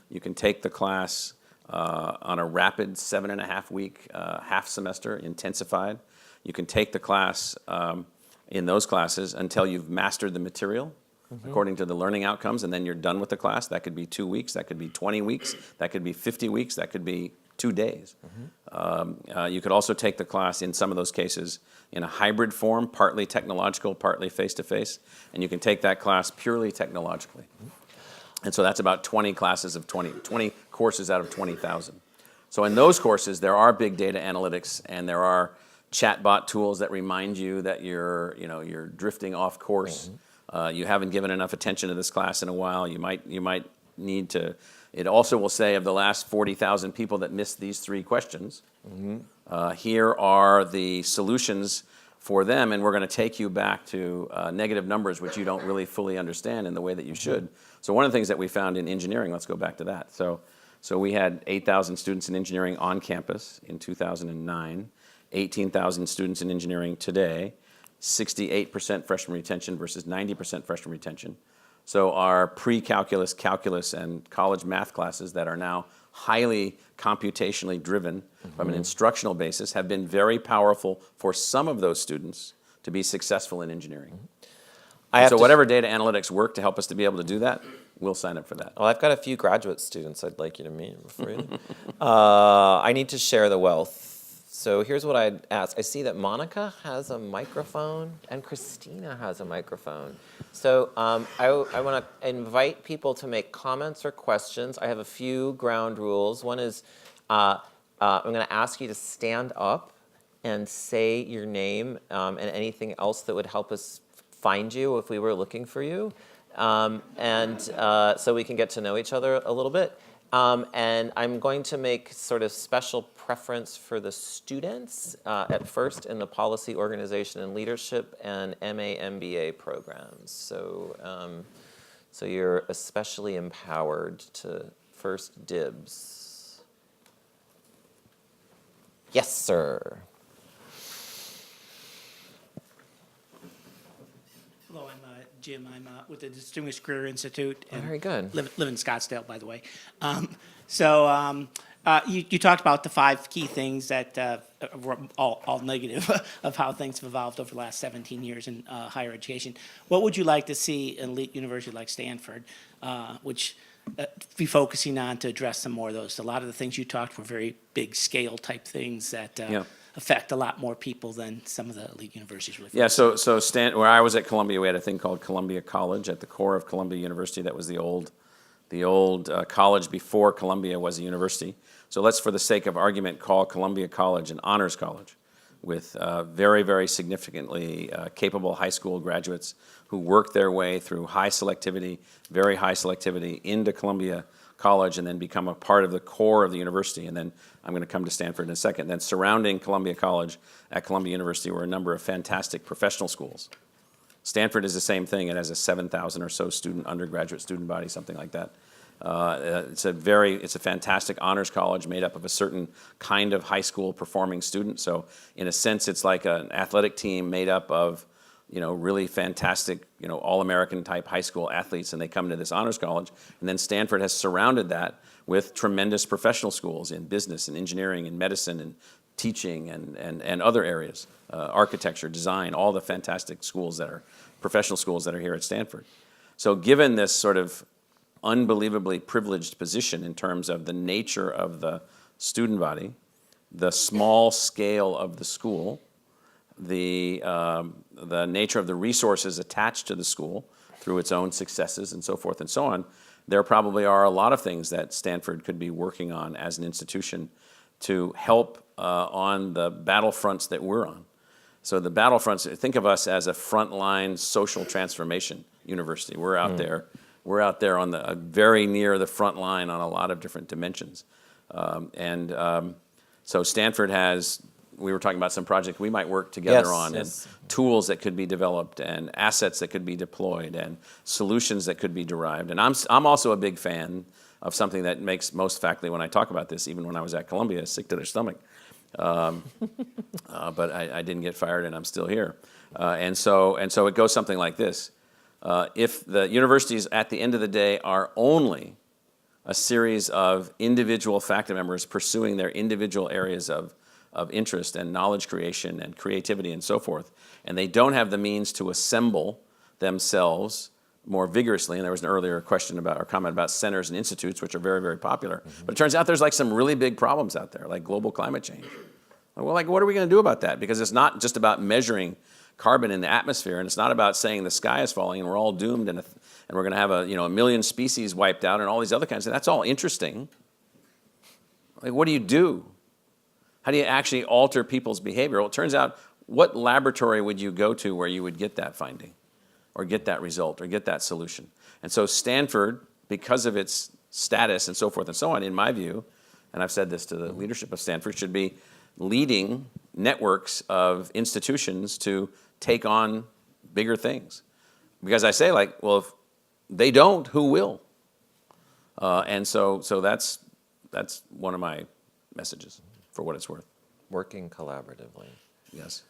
You can take the class on a rapid 7.5-week half semester, intensified. You can take the class in those classes until you've mastered the material according to the learning outcomes, and then you're done with the class. That could be 2 weeks, that could be 20 weeks, that could be 50 weeks, that could be 2 days. You could also take the class in some of those cases in a hybrid form, partly technological, partly face-to-face, and you can take that class purely technologically. And so that's about 20 classes of 20 courses out of 20,000. So in those courses, there are big data analytics, and there are chatbot tools that remind you that you're drifting off course. You haven't given enough attention to this class in a while. You might need to. It also will say, of the last 40,000 people that missed these 3 questions, here are the solutions for them, and we're going to take you back to negative numbers, which you don't really fully understand in the way that you should. So one of the things that we found in engineering, let's go back to that. So So we had 8,000 students in engineering on campus in 2009, 18,000 students in engineering today, 68% freshman retention versus 90% freshman retention. So our pre-calculus, calculus, and college math classes that are now highly computationally driven from an instructional basis have been very powerful for some of those students to be successful in engineering. So whatever data analytics work to help us to be able to do that, we'll sign up for that. Well, I've got a few graduate students I'd like you to meet before you. I need to share the wealth. So here's what I'd ask. I see that Monica has a microphone and Christina has a microphone. So I want to invite people to make comments or questions. I have a few ground rules. One is I'm going to ask you to stand up and say your name and anything else that would help us find you if we were looking for you. So we can get to know each other a little bit. And I'm going to make sort of special preference for the students at first in the policy, organization, and leadership and MA, MBA programs. So you're especially empowered to first dibs. Yes, sir. Hello, I'm Jim. I'm with the Distinguished Career Institute. And Very good. Live in Scottsdale, by the way. You talked about the 5 key things that were all negative of how things have evolved over the last 17 years in higher education. What would you like to see an elite university like Stanford, which be focusing on to address some more of those? A lot of the things you talked were very big scale type things that affect a lot more people than some of the elite universities really. Yeah, so where I was at Columbia, we had a thing called Columbia College at the core of Columbia University. That was the old college before Columbia was a university. So let's, for the sake of argument, call Columbia College an honors college with very, very significantly capable high school graduates who work their way through very high selectivity into Columbia College and then become a part of the core of the university. And then I'm going to come to Stanford in a second. And then surrounding Columbia College at Columbia University were a number of fantastic professional schools. Stanford is the same thing. It has a 7,000 or so undergraduate student body, something like that. It's a fantastic honors college made up of a certain kind of high school performing student. So in a sense, it's like an athletic team made up of really fantastic, all-American type high school athletes, and they come to this honors college. And then Stanford has surrounded that with tremendous professional schools in business and engineering and medicine and teaching and other areas, architecture, design, all the fantastic professional schools that are here at Stanford. So given this sort of unbelievably privileged position in terms of the nature of the student body, the small scale of the school, the nature of the resources attached to the school through its own successes and so forth and so on, there probably are a lot of things that Stanford could be working on as an institution to help on the battlefronts that we're on. So the battlefronts, think of us as a frontline social transformation university. We're out there. We're out there on the very near the front line on a lot of different dimensions. So Stanford has, we were talking about some projects we might work together on, and tools that could be developed, and assets that could be deployed, and solutions that could be derived. And I'm also a big fan of something that makes most faculty, when I talk about this, even when I was at Columbia, sick to their stomach. But I didn't get fired, and I'm still here. And so it goes something like this. If the universities at the end of the day are only a series of individual faculty members pursuing their individual areas of interest and knowledge creation and creativity and so forth, and they don't have the means to assemble themselves more vigorously, and there was an earlier question about or comment about centers and institutes, which are very, very popular, but it turns out there's like some really big problems out there, like global climate change. Well, like, what are we going to do about that? Because it's not just about measuring carbon in the atmosphere, and it's not about saying the sky is falling and we're all doomed and we're going to have a million species wiped out and all these other kinds of, that's all interesting. Like, what do you do? How do you actually alter people's behavior? Well, it turns out, what laboratory would you go to where you would get that finding or get that result or get that solution? And so Stanford, because of its status and so forth and so on, in my view, and I've said this to the leadership of Stanford, should be leading networks of institutions to take on bigger things. Because I say, well, if they don't, who will? And so that's that's one of my messages, for what it's worth. Working collaboratively. Yes.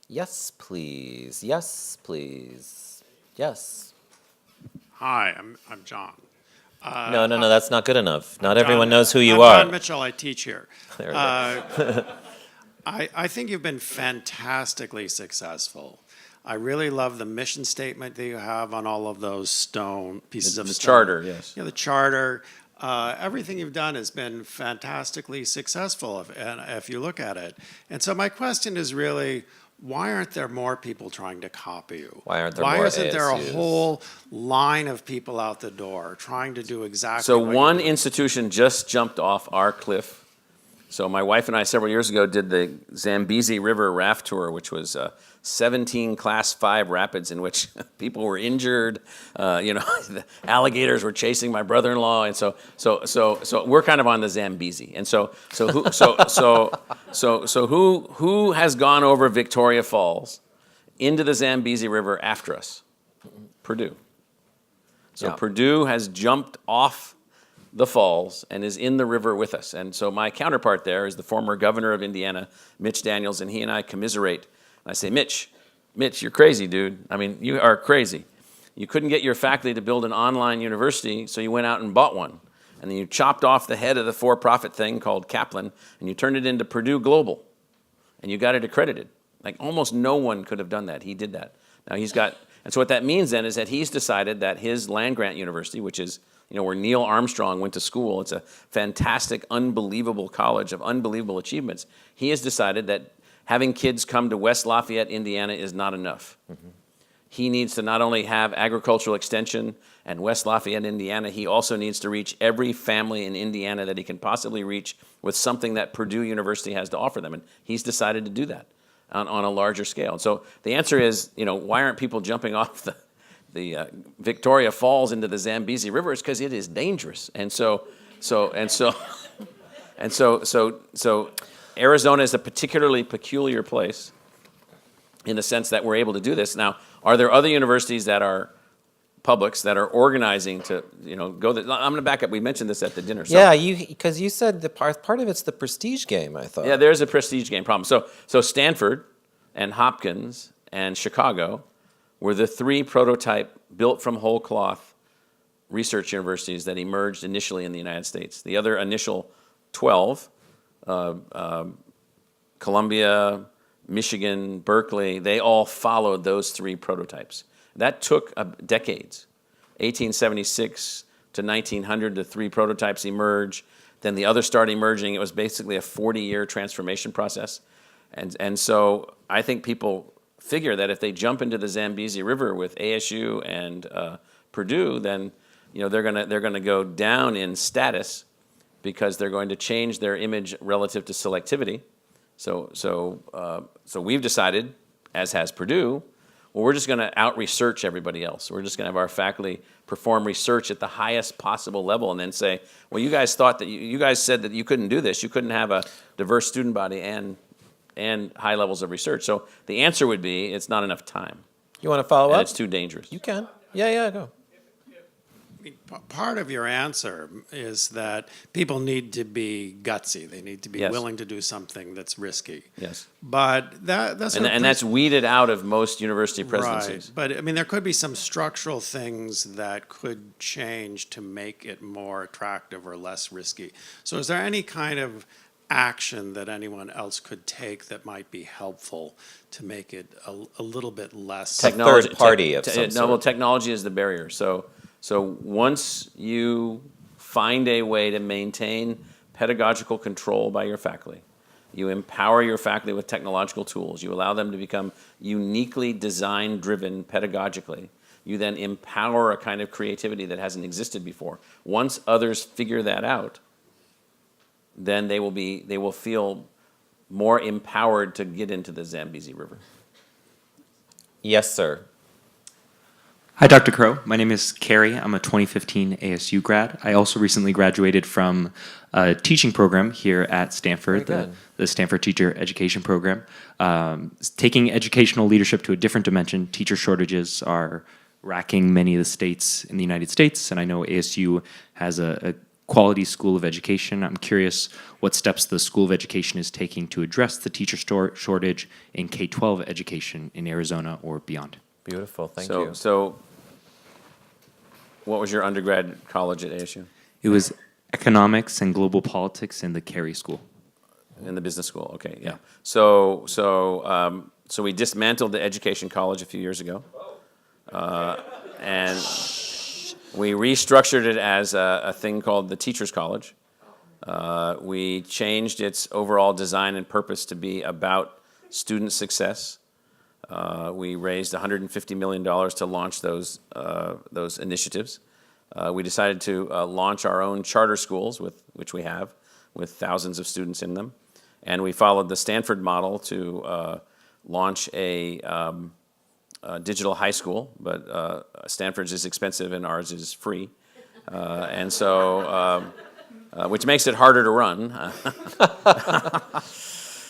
Yes, please. Yes, please. Yes. Hi, I'm John. No, that's not good enough. Not everyone knows who you I'm are. John Mitchell, I teach here. There we go. I think you've been fantastically successful. I really love the mission statement that you have on all of those pieces of The stone. charter, yes. Yeah, the charter. Everything you've done has been fantastically successful, if you look at it. And so my question is really, why aren't there more people trying to copy you? Why aren't there more isn't there a ASUs? whole line of people out the door trying to do exactly So what you one do? institution just jumped off our cliff. So my wife and I several years ago did the Zambezi River raft tour, which was 17 Class 5 rapids in which people were injured. The alligators were chasing my brother-in-law, and so we're kind of on the Zambezi. And so who has gone over Victoria Falls into the Zambezi River after us? Purdue. So Yeah. Purdue has jumped off the falls and is in the river with us. And so my counterpart there is the former governor of Indiana, Mitch Daniels, and he and I commiserate. And I say, Mitch, you're crazy, dude. I mean, you are crazy. You couldn't get your faculty to build an online university, so you went out and bought one. And then you chopped off the head of the for-profit thing called Kaplan, and you turned it into Purdue Global. And you got it accredited. Like almost no one could have done that. He did that. Now and so what that means then is that he's decided that his land-grant university, which is where Neil Armstrong went to school. It's a fantastic, unbelievable college of unbelievable achievements. He has decided that having kids come to West Lafayette, Indiana is not enough. Mm-hmm. He needs to not only have agricultural extension and West Lafayette, Indiana, he also needs to reach every family in Indiana that he can possibly reach with something that Purdue University has to offer them. And he's decided to do that on a larger scale. And so the answer is, why aren't people jumping off the Victoria Falls into the Zambezi River? Is because it is dangerous, and so Arizona is a particularly peculiar place in the sense that we're able to do this. Now, are there other universities that are publics that are organizing to go? I'm going to back up. We mentioned this at the dinner. So, Yeah, because you said the part of it's the prestige game, I thought. yeah, there's a prestige game problem. So Stanford and Hopkins and Chicago were the three prototype, built from whole cloth research universities that emerged initially in the United States. The other initial 12, Columbia, Michigan, Berkeley, they all followed those three prototypes. That took decades. 1876 to 1900, the three prototypes emerged. Then the others started emerging. It was basically a 40-year transformation process. And so I think people figure that if they jump into the Zambezi River with ASU and Purdue, then they're gonna go down in status because they're going to change their image relative to selectivity. So we've decided, as has Purdue, well, we're just going to out-research everybody else. We're just going to have our faculty perform research at the highest possible level and then say, well, you guys thought that you guys said that you couldn't do this. You couldn't have a diverse student body and high levels of research. So the answer would be it's not enough time. You want to follow And up? it's too dangerous. You can. Yeah, go. I mean, part of your answer is that people need to be gutsy. They need to be Yes. willing to do something that's risky. Yes. But that's And that's weeded out of most university presidencies. right. But I mean, there could be some structural things that could change to make it more attractive or less risky. So, is there any kind of action that anyone else could take that might be helpful to make it a little bit less? Third party of some No, well, sort. technology is the barrier. So once you find a way to maintain pedagogical control by your faculty, you empower your faculty with technological tools, you allow them to become uniquely design-driven pedagogically, you then empower a kind of creativity that hasn't existed before. Once others figure that out, then they will feel more empowered to get into the Zambezi River. Yes, sir. Hi, Dr. Crow. My name is Carrie. I'm a 2015 ASU grad. I also recently graduated from a teaching program here at Stanford, Very good. the Stanford Teacher Education Program. Taking educational leadership to a different dimension, teacher shortages are racking many of the states in the United States, and I know ASU has a quality school of education. I'm curious what steps the School of Education is taking to address the teacher shortage in K-12 education in Arizona or beyond. Beautiful, thank you. So, what was your undergrad college at ASU? It was economics and global politics in the Carey School. In the business school, okay, yeah. So we dismantled the education college a few years ago. And we restructured it as a thing called the Teachers College. We changed its overall design and purpose to be about student success. We raised $150 million to launch those initiatives. We decided to launch our own charter schools, which we have, with thousands of students in them. And we followed the Stanford model to launch a digital high school, but Stanford's is expensive and ours is free. And so, which makes it harder to run.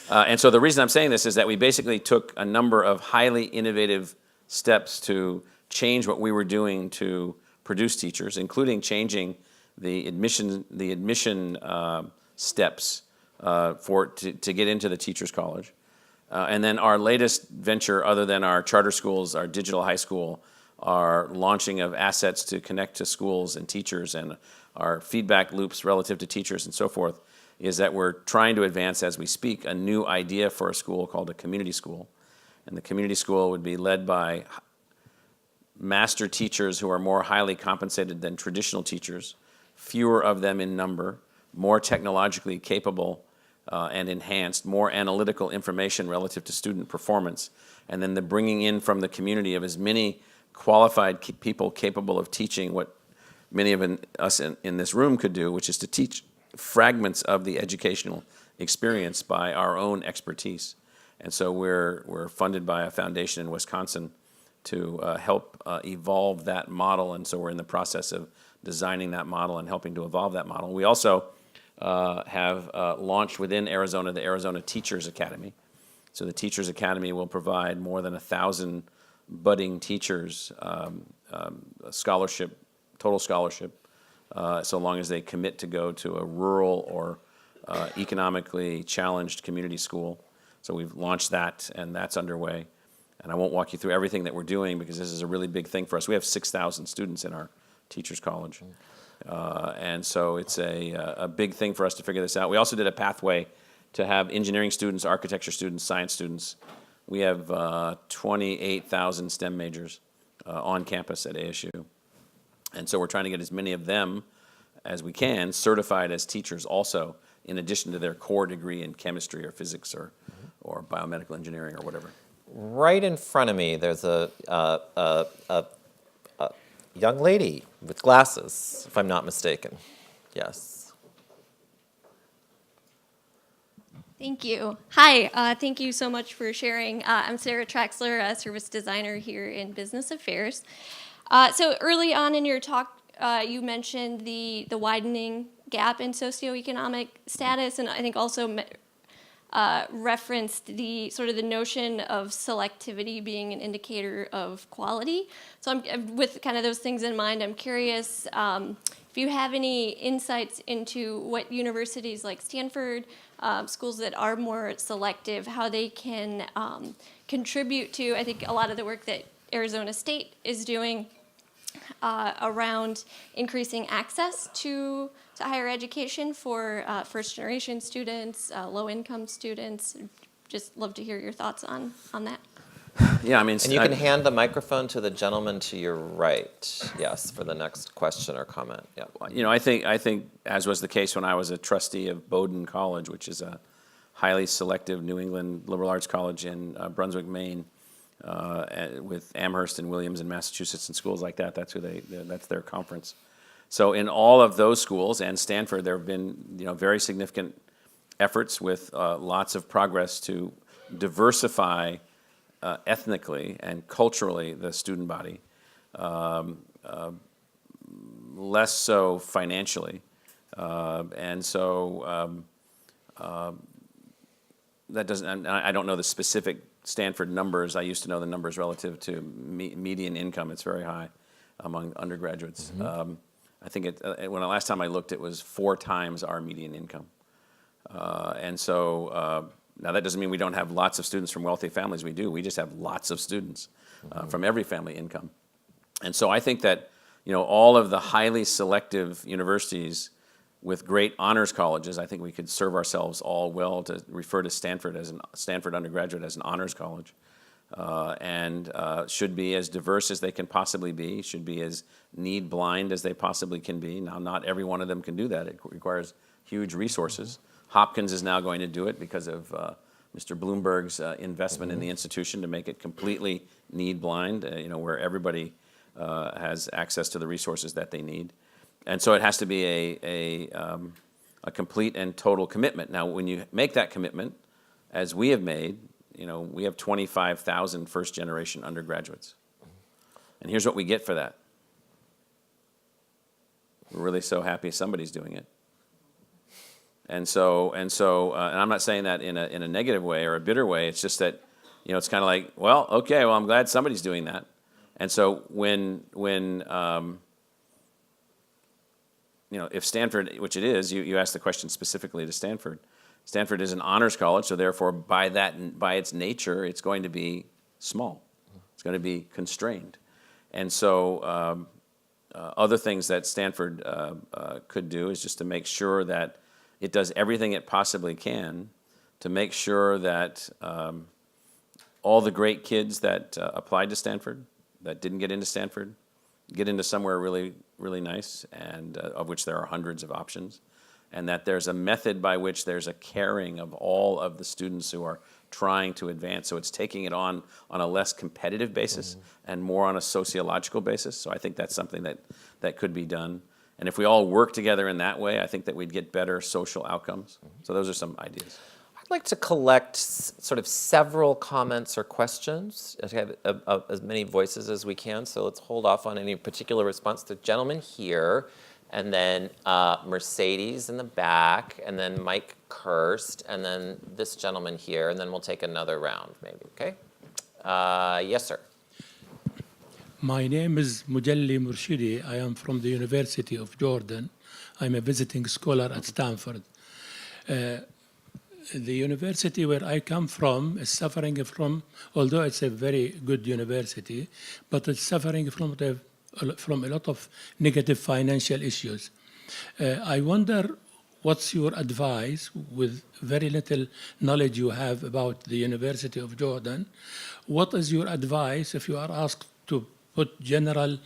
And so the reason I'm saying this is that we basically took a number of highly innovative steps to change what we were doing to produce teachers, including changing the admission steps to get into the Teachers College. And then our latest venture, other than our charter schools, our digital high school, our launching of assets to connect to schools and teachers, and our feedback loops relative to teachers and so forth, is that we're trying to advance as we speak a new idea for a school called a community school. And the community school would be led by master teachers who are more highly compensated than traditional teachers, fewer of them in number, more technologically capable and enhanced, more analytical information relative to student performance, and then the bringing in from the community of as many qualified people capable of teaching what many of us in this room could do, which is to teach fragments of the educational experience by our own expertise. And so we're funded by a foundation in Wisconsin to help evolve that model, and so we're in the process of designing that model and helping to evolve that model. We also have launched within Arizona the Arizona Teachers Academy. So the Teachers Academy will provide more than 1,000 budding teachers scholarship, total scholarship, so long as they commit to go to a rural or economically challenged community school. So we've launched that, and that's underway. And I won't walk you through everything that we're doing because this is a really big thing for us. We have 6,000 students in our Teachers College. And so it's a big thing for us to figure this out. We also did a pathway to have engineering students, architecture students, science students. We have 28,000 STEM majors on campus at ASU. And so we're trying to get as many of them as we can certified as teachers also, in addition to their core degree in chemistry or physics or biomedical engineering or whatever. Right in front of me, there's a young lady with glasses, if I'm not mistaken. Yes. Thank you. Hi, thank you so much for sharing. I'm Sarah Traxler, a service designer here in Business Affairs. So early on in your talk, you mentioned the widening gap in socioeconomic status, and I think also referenced the sort of the notion of selectivity being an indicator of quality. So with kind of those things in mind, I'm curious if you have any insights into what universities like Stanford, schools that are more selective, how they can contribute to, I think, a lot of the work that Arizona State is doing around increasing access to higher education for first-generation students, low-income students. Just love to hear your thoughts on that. Yeah, I mean, And you can hand the microphone to the gentleman to your right, yes, for the next question or comment. Yeah. you know, I think as was the case when I was a trustee of Bowdoin College, which is a highly selective New England liberal arts college in Brunswick, Maine, with Amherst and Williams in Massachusetts and schools like that. That's their conference. So in all of those schools and Stanford, there have been very significant efforts with lots of progress to diversify ethnically and culturally the student body, less so financially, and so that doesn't. I don't know the specific Stanford numbers. I used to know the numbers relative to median income. It's very high among undergraduates. I think when the last time I looked, it was 4 times our median income. And so now that doesn't mean we don't have lots of students from wealthy families. We do. We just have lots of students from every family income. And so I think that, you know, all of the highly selective universities with great honors colleges, I think we could serve ourselves all well to refer to Stanford undergraduate as an honors college, and should be as diverse as they can possibly be, should be as need blind as they possibly can be. Now, not every one of them can do that. It requires huge resources. Hopkins is now going to do it because of Mr. Bloomberg's investment in the institution to make it completely need blind, you know, where everybody has access to the resources that they need. And so it has to be a complete and total commitment. Now, when you make that commitment, as we have made, you know, we have 25,000 first-generation undergraduates. And here's what we get for that. We're really so happy somebody's doing it. And I'm not saying that in a negative way or a bitter way. It's just that, you know, it's kind of like, well, okay, well, I'm glad somebody's doing that. And so when you know, if Stanford, which it is, you asked the question specifically to Stanford. Stanford is an honors college, so therefore, by its nature, it's going to be small. It's going to be constrained. And so other things that Stanford could do is just to make sure that it does everything it possibly can to make sure that all the great kids that applied to Stanford, that didn't get into Stanford, get into somewhere really, really nice, and of which there are hundreds of options, and that there's a method by which there's a caring of all of the students who are trying to advance. So it's taking it on a less competitive basis and more on a sociological basis. So I think that's something that could be done. And if we all work together in that way, I think that we'd get better social outcomes. So those are some ideas. I'd like to collect sort of several comments or questions, to have as many voices as we can. So let's hold off on any particular response. The gentleman here, and then Mercedes in the back, and then Mike Kirst, and then this gentleman here, and then we'll take another round maybe, okay? Yes, sir. My name is Mujalli Murshidi. I am from the University of Jordan. I'm a visiting scholar at Stanford. The university where I come from is suffering from, although it's a very good university, but it's suffering from a lot of negative financial issues. I wonder what's your advice, with very little knowledge you have about the University of Jordan, what is your advice if you are asked to put general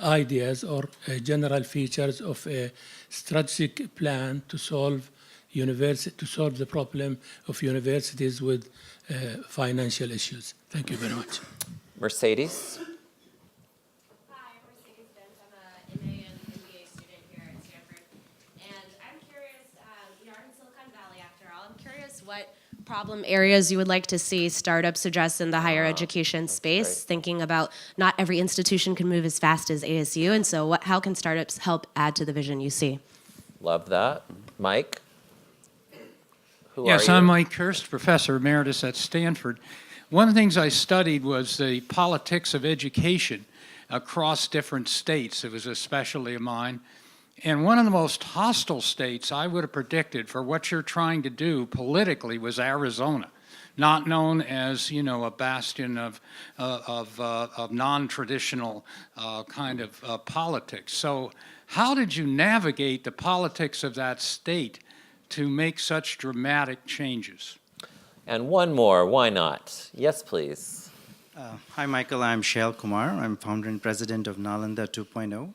ideas or general features of a strategic plan to solve the problem of universities with financial issues? Thank you very much. Mercedes. Hi, I'm Mercedes Benz. I'm an MA and MBA student here at Stanford. And I'm curious, you are in Silicon Valley after all. I'm curious what problem areas you would like to see startups address in the higher education space, great. thinking about not every institution can move as fast as ASU. And so how can startups help add to the vision you see? Love that. Mike? Yes, I'm Mike Kirst, Professor Emeritus at Stanford. One of the things I studied was the politics of education across different states. It was a specialty of mine. And one of the most hostile states I would have predicted for what you're trying to do politically was Arizona, not known as, you know, a bastion of non-traditional kind of politics. So how did you navigate the politics of that state to make such dramatic changes? And one more, why not? Yes, please. Hi, Michael. I'm Shail Kumar. I'm founder and president of Nalanda 2.0.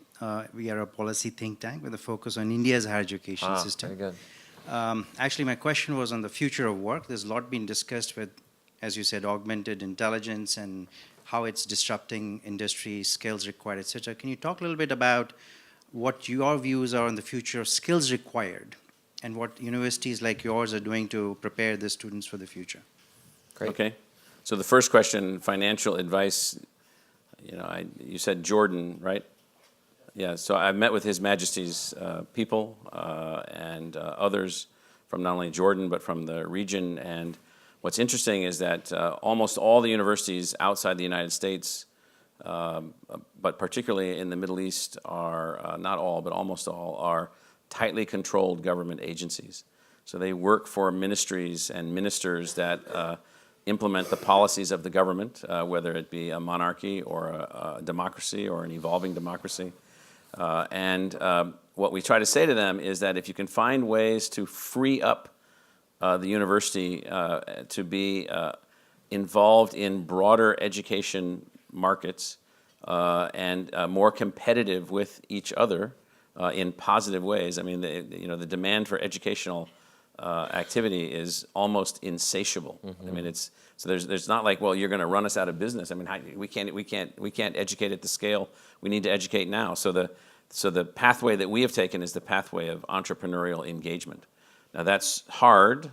We are a policy think tank with a focus on India's higher education system. Very good. Actually, my question was on the future of work. There's a lot being discussed with, as you said, augmented intelligence and how it's disrupting industry, skills required, et cetera. Can you talk a little bit about what your views are on the future of skills required and what universities like yours are doing to prepare the students for the future? Great. Okay. So the first question, financial advice, you know, you said Jordan, right? Yeah, so I've met with His Majesty's people and others from not only Jordan, but from the region. And what's interesting is that almost all the universities outside the United States but particularly in the Middle East, are not all, but almost all, are tightly controlled government agencies. So they work for ministries and ministers that implement the policies of the government, whether it be a monarchy or a democracy or an evolving democracy. What we try to say to them is that if you can find ways to free up the university to be involved in broader education markets and more competitive with each other in positive ways. I mean, the demand for educational activity is almost insatiable. I mean, there's not like, well, you're going to run us out of business. I mean, we can't educate at the scale we need to educate now. So the pathway that we have taken is the pathway of entrepreneurial engagement. Now that's hard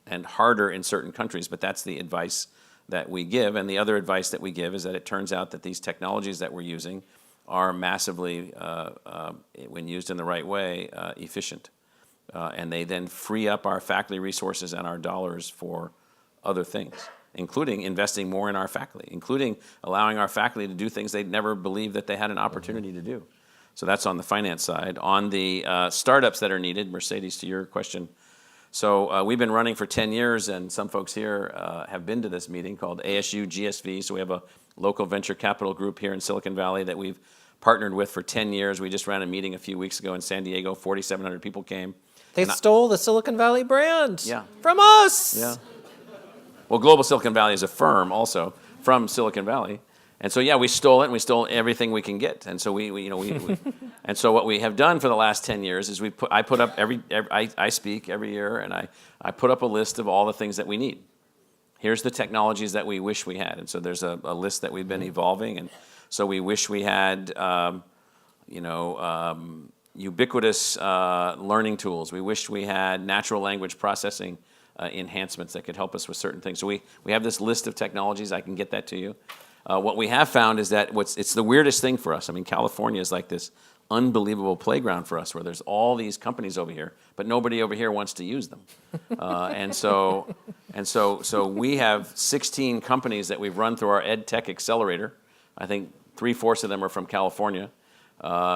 and harder in certain countries, but that's the advice that we give. And the other advice that we give is that it turns out that these technologies that we're using are massively, when used in the right way, efficient. And they then free up our faculty resources and our dollars for other things, including investing more in our faculty, including allowing our faculty to do things they'd never believed that they had an opportunity to do. So that's on the finance side. On the startups that are needed, Mercedes, to your question, so we've been running for 10 years, and some folks here have been to this meeting called ASU GSV. So we have a local venture capital group here in Silicon Valley that we've partnered with for 10 years. We just ran a meeting a few weeks ago in San Diego. 4,700 people came. They stole the Silicon Valley brand from us. Yeah. Well, Global Silicon Valley is a firm also from Silicon Valley. And so, we stole it, and we stole everything we can get. And so and so what we have done for the last 10 years is I put up I speak every year, and I put up a list of all the things that we need. Here's the technologies that we wish we had. And so there's a list that we've been evolving. And so we wish we had, ubiquitous learning tools. We wish we had natural language processing enhancements that could help us with certain things. So we have this list of technologies. I can get that to you. What we have found is that it's the weirdest thing for us. I mean, California is like this unbelievable playground for us where there's all these companies over here, but nobody over here wants to use them. So we have 16 companies that we've run through our Ed Tech Accelerator. I think 3/4 of them are from California.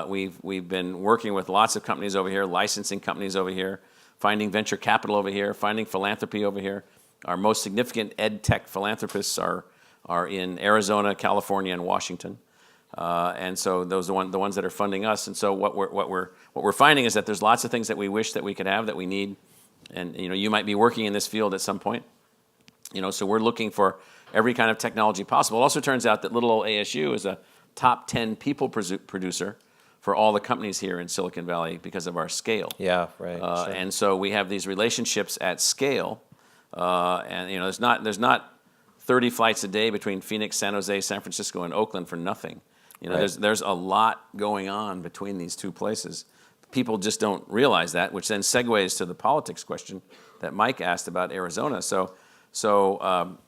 We've been working with lots of companies over here, licensing companies over here, finding venture capital over here, finding philanthropy over here. Our most significant ed tech philanthropists are in Arizona, California, and Washington, and so those are the ones that are funding us. And so what we're finding is that there's lots of things that we wish that we could have that we need, and you might be working in this field at some point. So we're looking for every kind of technology possible. It also turns out that little old ASU is a top 10 people producer for all the companies here in Silicon Valley because of our scale. Yeah, right. Sure. And so we have these relationships at scale, and there's not 30 flights a day between Phoenix, San Jose, San Francisco, and Oakland for nothing. There's a lot going on between these two places. People just don't realize that, which then segues to the politics question that Mike asked about Arizona. So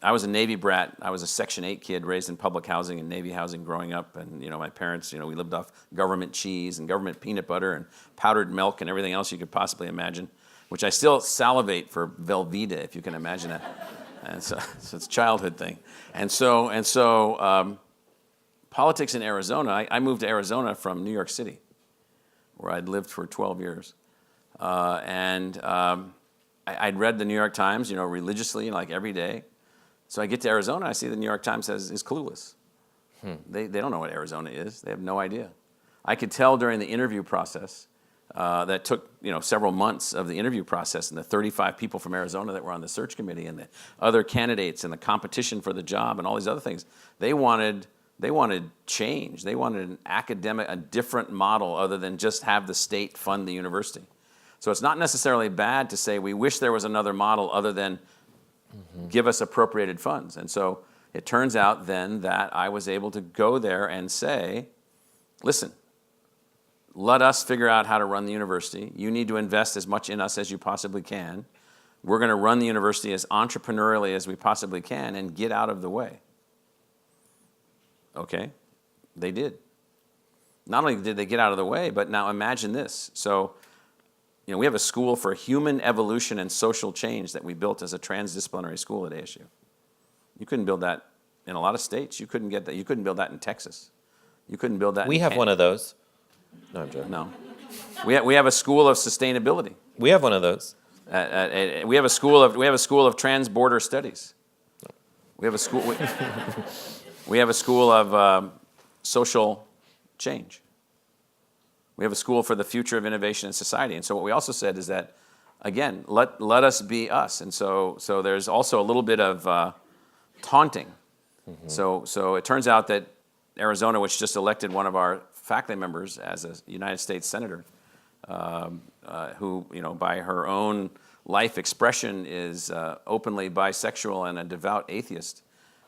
I was a Navy brat. I was a Section 8 kid raised in public housing and Navy housing growing up. And, my parents, we lived off government cheese and government peanut butter and powdered milk and everything else you could possibly imagine, which I still salivate for Velveeta, if you can imagine that. And so it's a childhood thing. And so politics in Arizona, I moved to Arizona from New York City, where I'd lived for 12 years. I'd read the New York Times, religiously, like every day. So I get to Arizona, I see the New York Times is clueless. They don't know what Arizona is. They have no idea. I could tell during the interview process that took several months of the interview process, and the 35 people from Arizona that were on the search committee, and the other candidates, and the competition for the job, and all these other things. They wanted change. They wanted a different model other than just have the state fund the university. So it's not necessarily bad to say we wish there was another model other than give us appropriated funds. And so it turns out then that I was able to go there and say, listen, let us figure out how to run the university. You need to invest as much in us as you possibly can. We're going to run the university as entrepreneurially as we possibly can and get out of the way. Okay, they did. Not only did they get out of the way, but now imagine this. So, we have a school for human evolution and social change that we built as a transdisciplinary school at ASU. You couldn't build that in a lot of states. You couldn't get that. You couldn't build that in Texas. You couldn't build that. We have one of those. No, I'm joking. No, we have a school of sustainability. We have one of those. We have a school of trans-border studies. We have a school. We have a school of social change. We have a school for the future of innovation in society. And so what we also said is that, again, let us be us. And so there's also a little bit of taunting. Mm-hmm. So it turns out that Arizona, which just elected one of our faculty members as a United States senator, who, by her own life expression is openly bisexual and a devout atheist.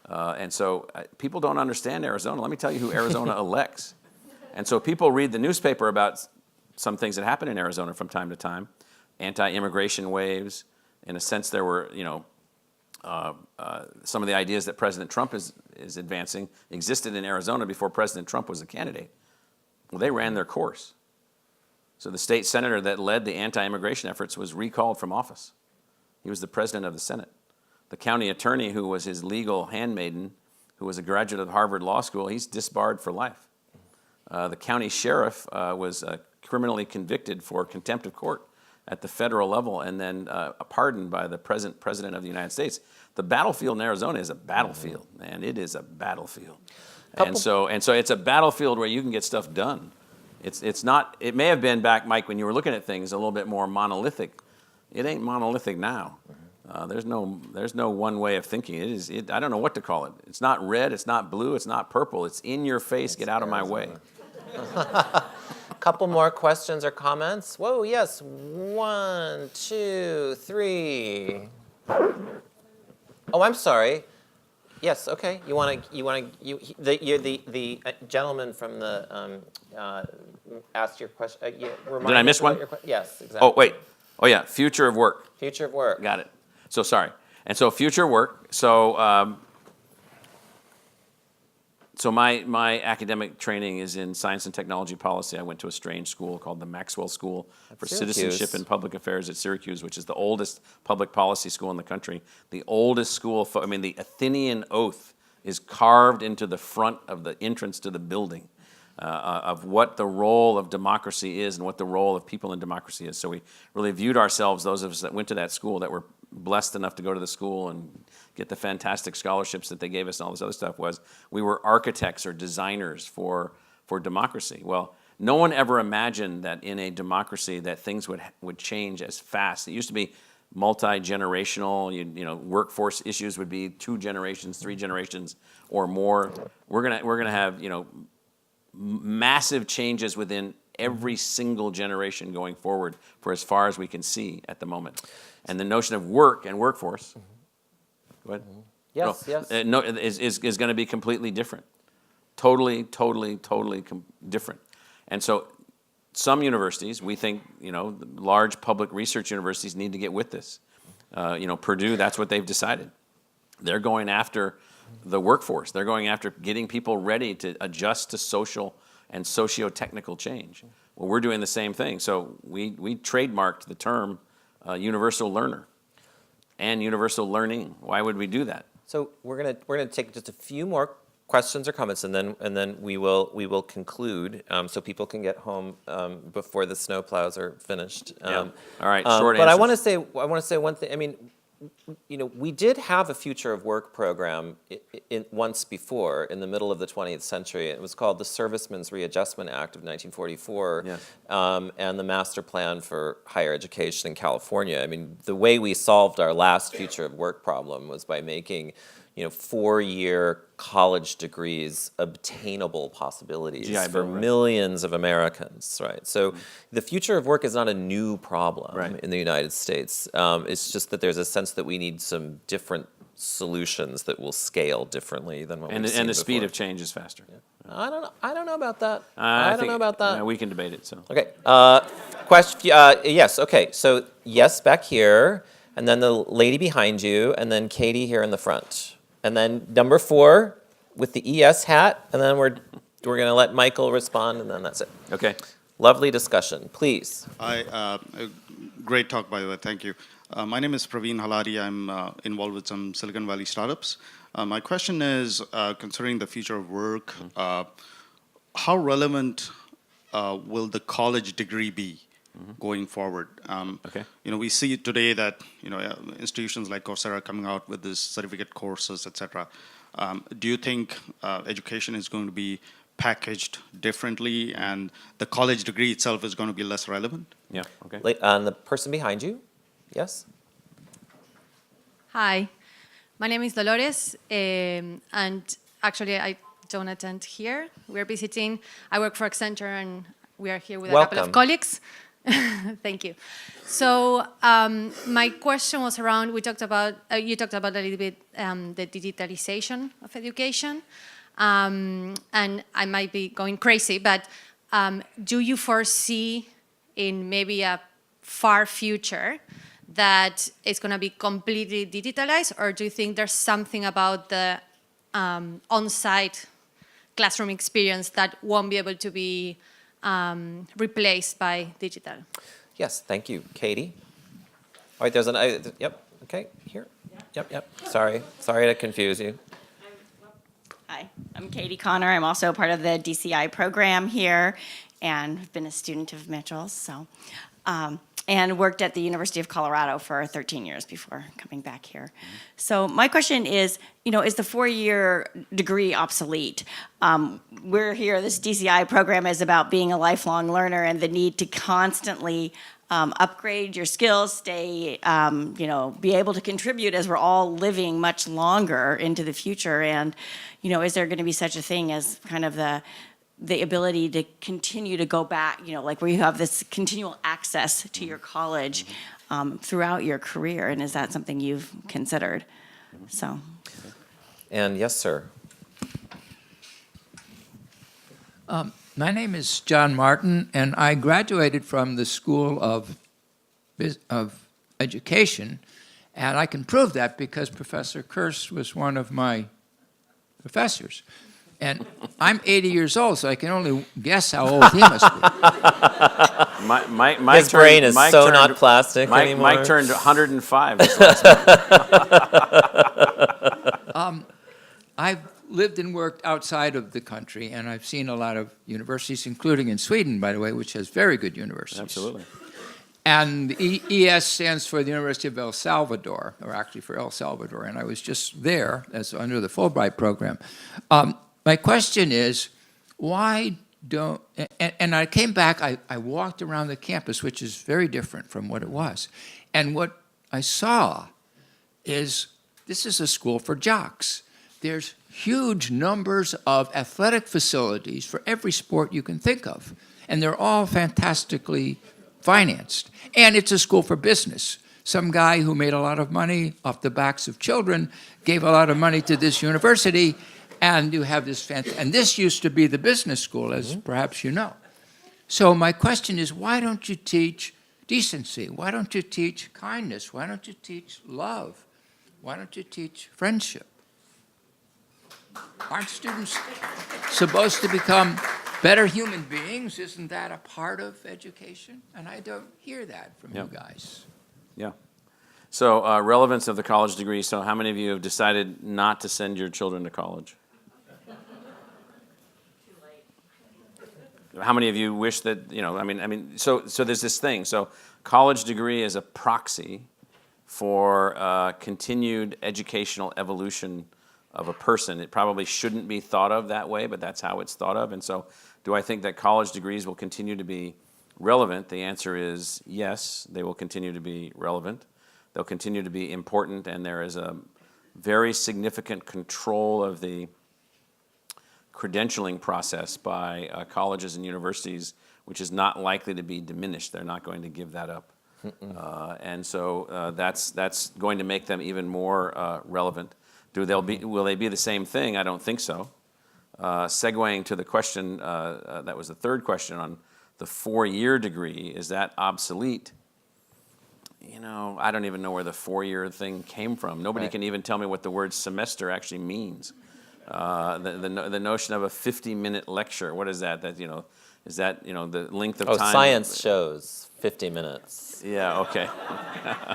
And so people don't understand Arizona. Let me tell you who Arizona elects. And so people read the newspaper about some things that happen in Arizona from time to time, anti-immigration waves. In a sense, there were, some of the ideas that President Trump is advancing existed in Arizona before President Trump was a candidate. Well, they ran their course. So the state senator that led the anti-immigration efforts was recalled from office. He was the president of the Senate. The county attorney, who was his legal handmaiden, who was a graduate of Harvard Law School, he's disbarred for life. The county sheriff was criminally convicted for contempt of court at the federal level and then pardoned by the present president of the United States. The battlefield in Arizona is a battlefield, man. It is a battlefield. And so it's a battlefield where you can get stuff done. It's not, it may have been back, Mike, when you were looking at things a little bit more monolithic. It ain't monolithic now. There's no one way of thinking. I don't know what to call it. It's not red, it's not blue, it's not purple. It's in your face, get out of my way. Couple more questions or comments. Whoa, yes. 1, 2, 3. Oh, I'm sorry. Yes, okay. The gentleman from the asked your question. Did I miss one? Yes, exactly. Oh, wait. Oh, yeah. Future of work. Future of work. Got it. So sorry. And so future work. So my academic training is in science and technology policy. I went to a strange school called the Maxwell School for Citizenship and Public Affairs at Syracuse, which is the oldest public policy school in the country. The oldest school, the Athenian oath is carved into the front of the entrance to the building of what the role of democracy is and what the role of people in democracy is. So we really viewed ourselves, those of us that went to that school, that were blessed enough to go to the school and get the fantastic scholarships that they gave us and all this other stuff, was we were architects or designers for democracy. Well, no one ever imagined that in a democracy that things would change as fast. It used to be multi-generational, workforce issues would be 2 generations, 3 generations or more. We're gonna have, massive changes within every single generation going forward for as far as we can see at the moment. And the notion of work and workforce, go ahead. Yes, yes. Is going to be completely different. Totally different. And so some universities, we think, large public research universities need to get with this. Purdue, that's what they've decided. They're going after the workforce. They're going after getting people ready to adjust to social and socio-technical change. Well, we're doing the same thing. So we trademarked the term universal learner and universal learning. Why would we do that? So we're gonna take just a few more questions or comments, and then we will conclude, so people can get home before the snowplows are finished. All right, short but answers. I want to say one thing. We did have a Future of Work program once before in the middle of the 20th century. It was called the Servicemen's Readjustment Act of 1944, Yes. And the Master Plan for Higher Education in California. The way we solved our last Future of Work problem was by making 4-year college degrees obtainable possibilities GI for Bill, right. millions of Americans, right? So the future of work is not a new problem Right. in the United States. It's just that there's a sense that we need some different solutions that will scale differently than what we've seen And the speed before. of change is faster. I don't know about that. I don't know about that. We can debate it. So Okay. Question. Yes. Okay. So yes, back here, and then the lady behind you, and then Katie here in the front. And then number 4 with the ES hat, and then we're going to let Michael respond, and then that's it. okay. Lovely discussion. Please. Great talk, by the way. Thank you. My name is Praveen Haladi. I'm involved with some Silicon Valley startups. My question is, considering the future of work, how relevant will the college degree be going forward? Okay. We see today that institutions like Coursera are coming out with these certificate courses, etc. Do you think education is going to be packaged differently, and the college degree itself is going to be less relevant? Yeah. Okay. And the person behind you, yes? Hi, my name is Dolores, and actually I don't attend here. We're visiting, I work for Accenture, and we are here with a couple of Welcome. colleagues. Thank you. So my question was around, you talked about a little bit the digitalization of education, and I might be going crazy, but do you foresee in maybe a far future that it's going to be completely digitalized, or do you think there's something about the on-site classroom experience that won't be able to be replaced by digital? Yes, thank you. Katie? All right, there's an, yep, okay, here. Yep. Sorry to confuse you. Hi, I'm Katie Connor. I'm also part of the DCI program here, and have been a student of Mitchell's, so, and worked at the University of Colorado for 13 years before coming back here. So my question is, is the 4-year degree obsolete? We're here, this DCI program is about being a lifelong learner and the need to constantly upgrade your skills, stay, be able to contribute as we're all living much longer into the future. And, is there going to be such a thing as kind of the ability to continue to go back, like where you have this continual access to your college throughout your career? And is that something you've considered? So. And yes, sir. My name is John Martin, and I graduated from the School of Education, and I can prove that because Professor Kirst was one of my professors. And I'm 80 years old, so I can only guess how old he must be. His brain is so not plastic anymore. Mike turned 105 this last month. I've lived and worked outside of the country, and I've seen a lot of universities, including in Sweden, by the way, which has very good universities. Absolutely. And the ES stands for the University of El Salvador, or actually for El Salvador, and I was just there as under the Fulbright program. My question is, why don't, and I came back, I walked around the campus, which is very different from what it was. And what I saw is, this is a school for jocks. There's huge numbers of athletic facilities for every sport you can think of. And they're all fantastically financed. And it's a school for business. Some guy who made a lot of money off the backs of children gave a lot of money to this university, and you have this and this used to be the business school, as perhaps you know. So my question is, why don't you teach decency? Why don't you teach kindness? Why don't you teach love? Why don't you teach friendship? Aren't students supposed to become better human beings? Isn't that a part of education? And I don't hear that from you guys. Yeah. So relevance of the college degree. So how many of you have decided not to send your children to college? How many of you wish that, so there's this thing. So college degree is a proxy for continued educational evolution of a person. It probably shouldn't be thought of that way, but that's how it's thought of. And so do I think that college degrees will continue to be relevant? The answer is yes, they will continue to be relevant. They'll continue to be important, and there is a very significant control of the credentialing process by colleges and universities, which is not likely to be diminished. They're not going to give that up. And so that's going to make them even more relevant. Will they be the same thing? I don't think so. Segueing to the question, that was the third question on the 4-year degree, is that obsolete? I don't even know where the 4-year thing came from. Nobody can even tell me what the word semester actually means. The notion of a 50-minute lecture, what is that? Is that the length of time? Oh, science shows 50 minutes. Yeah, okay.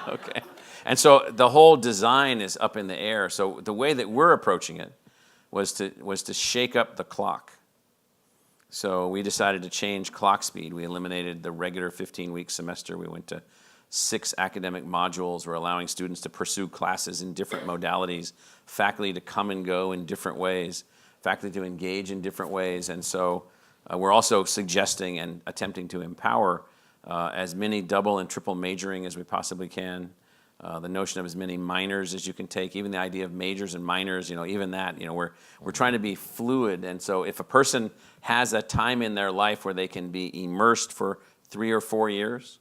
Okay. And so the whole design is up in the air. So the way that we're approaching it was to shake up the clock. So we decided to change clock speed. We eliminated the regular 15-week semester. We went to 6 academic modules. We're allowing students to pursue classes in different modalities, faculty to come and go in different ways, faculty to engage in different ways. And so we're also suggesting and attempting to empower as many double and triple majoring as we possibly can. The notion of as many minors as you can take, even the idea of majors and minors, even that, we're trying to be fluid. And so if a person has a time in their life where they can be immersed for 3 or 4 years,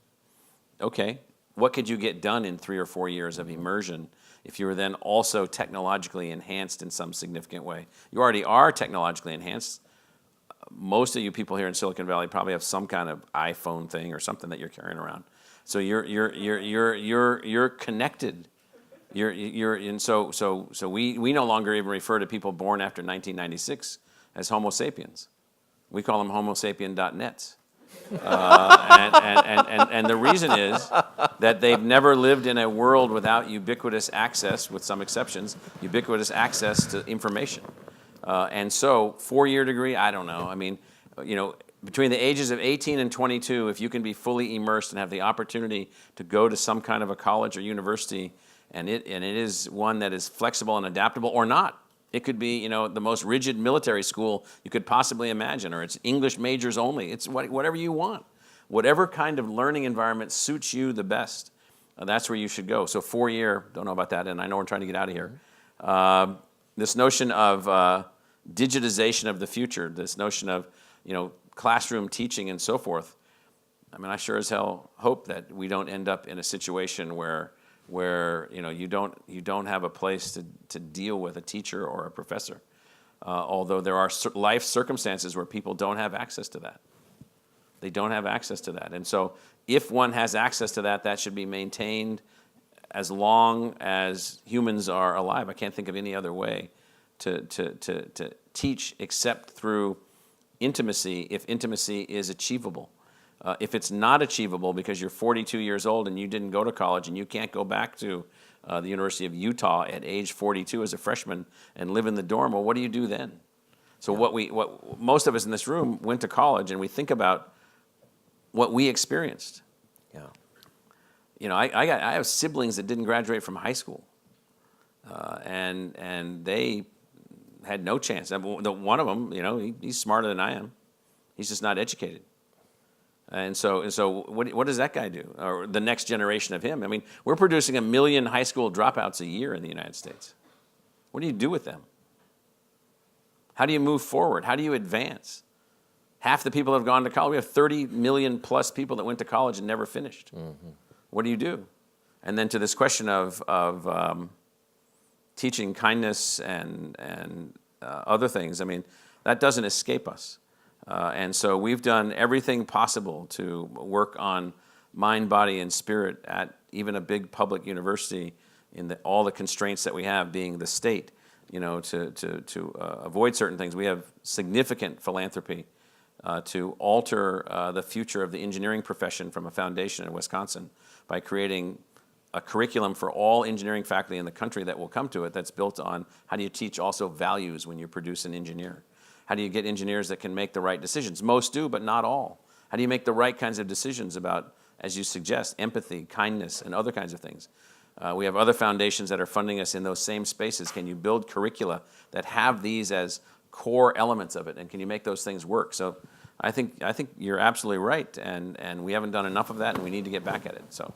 okay, what could you get done in 3 or 4 years of immersion if you were then also technologically enhanced in some significant way? You already are technologically enhanced. Most of you people here in Silicon Valley probably have some kind of iPhone thing or something that you're carrying around. So you're connected. And so we no longer even refer to people born after 1996 as Homo sapiens. We call them Homo sapien.nets. And the reason is that they've never lived in a world without ubiquitous access, with some exceptions, ubiquitous access to information. And so 4-year degree, I don't know. I mean, between the ages of 18 and 22, if you can be fully immersed and have the opportunity to go to some kind of a college or university, and it is one that is flexible and adaptable or not. It could be, the most rigid military school you could possibly imagine, or it's English majors only. It's whatever you want. Whatever kind of learning environment suits you the best, that's where you should go. So 4-year, don't know about that, and I know we're trying to get out of here. This notion of digitization of the future, this notion of, classroom teaching and so forth. I mean, I sure as hell hope that we don't end up in a situation where you don't have a place to deal with a teacher or a professor. Although there are life circumstances where people don't have access to that. They don't have access to that. And so if one has access to that, that should be maintained as long as humans are alive. I can't think of any other way to teach except through intimacy, if intimacy is achievable. If it's not achievable because you're 42 years old and you didn't go to college and you can't go back to the University of Utah at age 42 as a freshman and live in the dorm, well, what do you do then? So what most of us in this room went to college, and we think about what we experienced. Yeah. I have siblings that didn't graduate from high school, and they had no chance. One of them, he's smarter than I am. He's just not educated. And so what does that guy do? Or the next generation of him? I mean, we're producing 1 million high school dropouts a year in the United States. What do you do with them? How do you move forward? How do you advance? Half the people have gone to college. We have 30 million plus people that went to college and never finished. Mm-hmm. What do you do? And then to this question of teaching kindness and other things, I mean, that doesn't escape us. And so we've done everything possible to work on mind, body, and spirit at even a big public university in all the constraints that we have, being the state, to avoid certain things. We have significant philanthropy to alter the future of the engineering profession from a foundation in Wisconsin by creating a curriculum for all engineering faculty in the country that will come to it that's built on how do you teach also values when you produce an engineer? How do you get engineers that can make the right decisions? Most do, but not all. How do you make the right kinds of decisions about, as you suggest, empathy, kindness, and other kinds of things? We have other foundations that are funding us in those same spaces. Can you build curricula that have these as core elements of it, and can you make those things work? So I think you're absolutely right, and we haven't done enough of that, and we need to get back at it. So,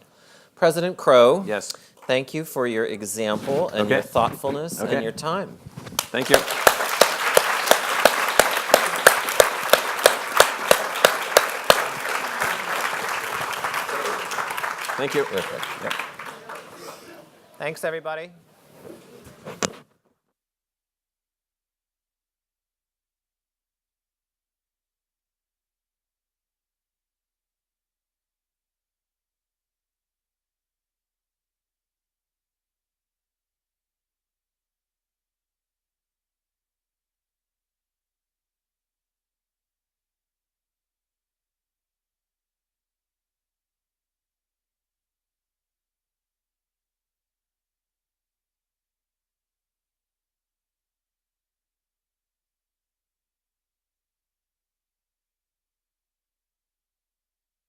President Crow, yes, thank you for your example and your thoughtfulness and your time. Thank you. Thank you. Thanks, everybody.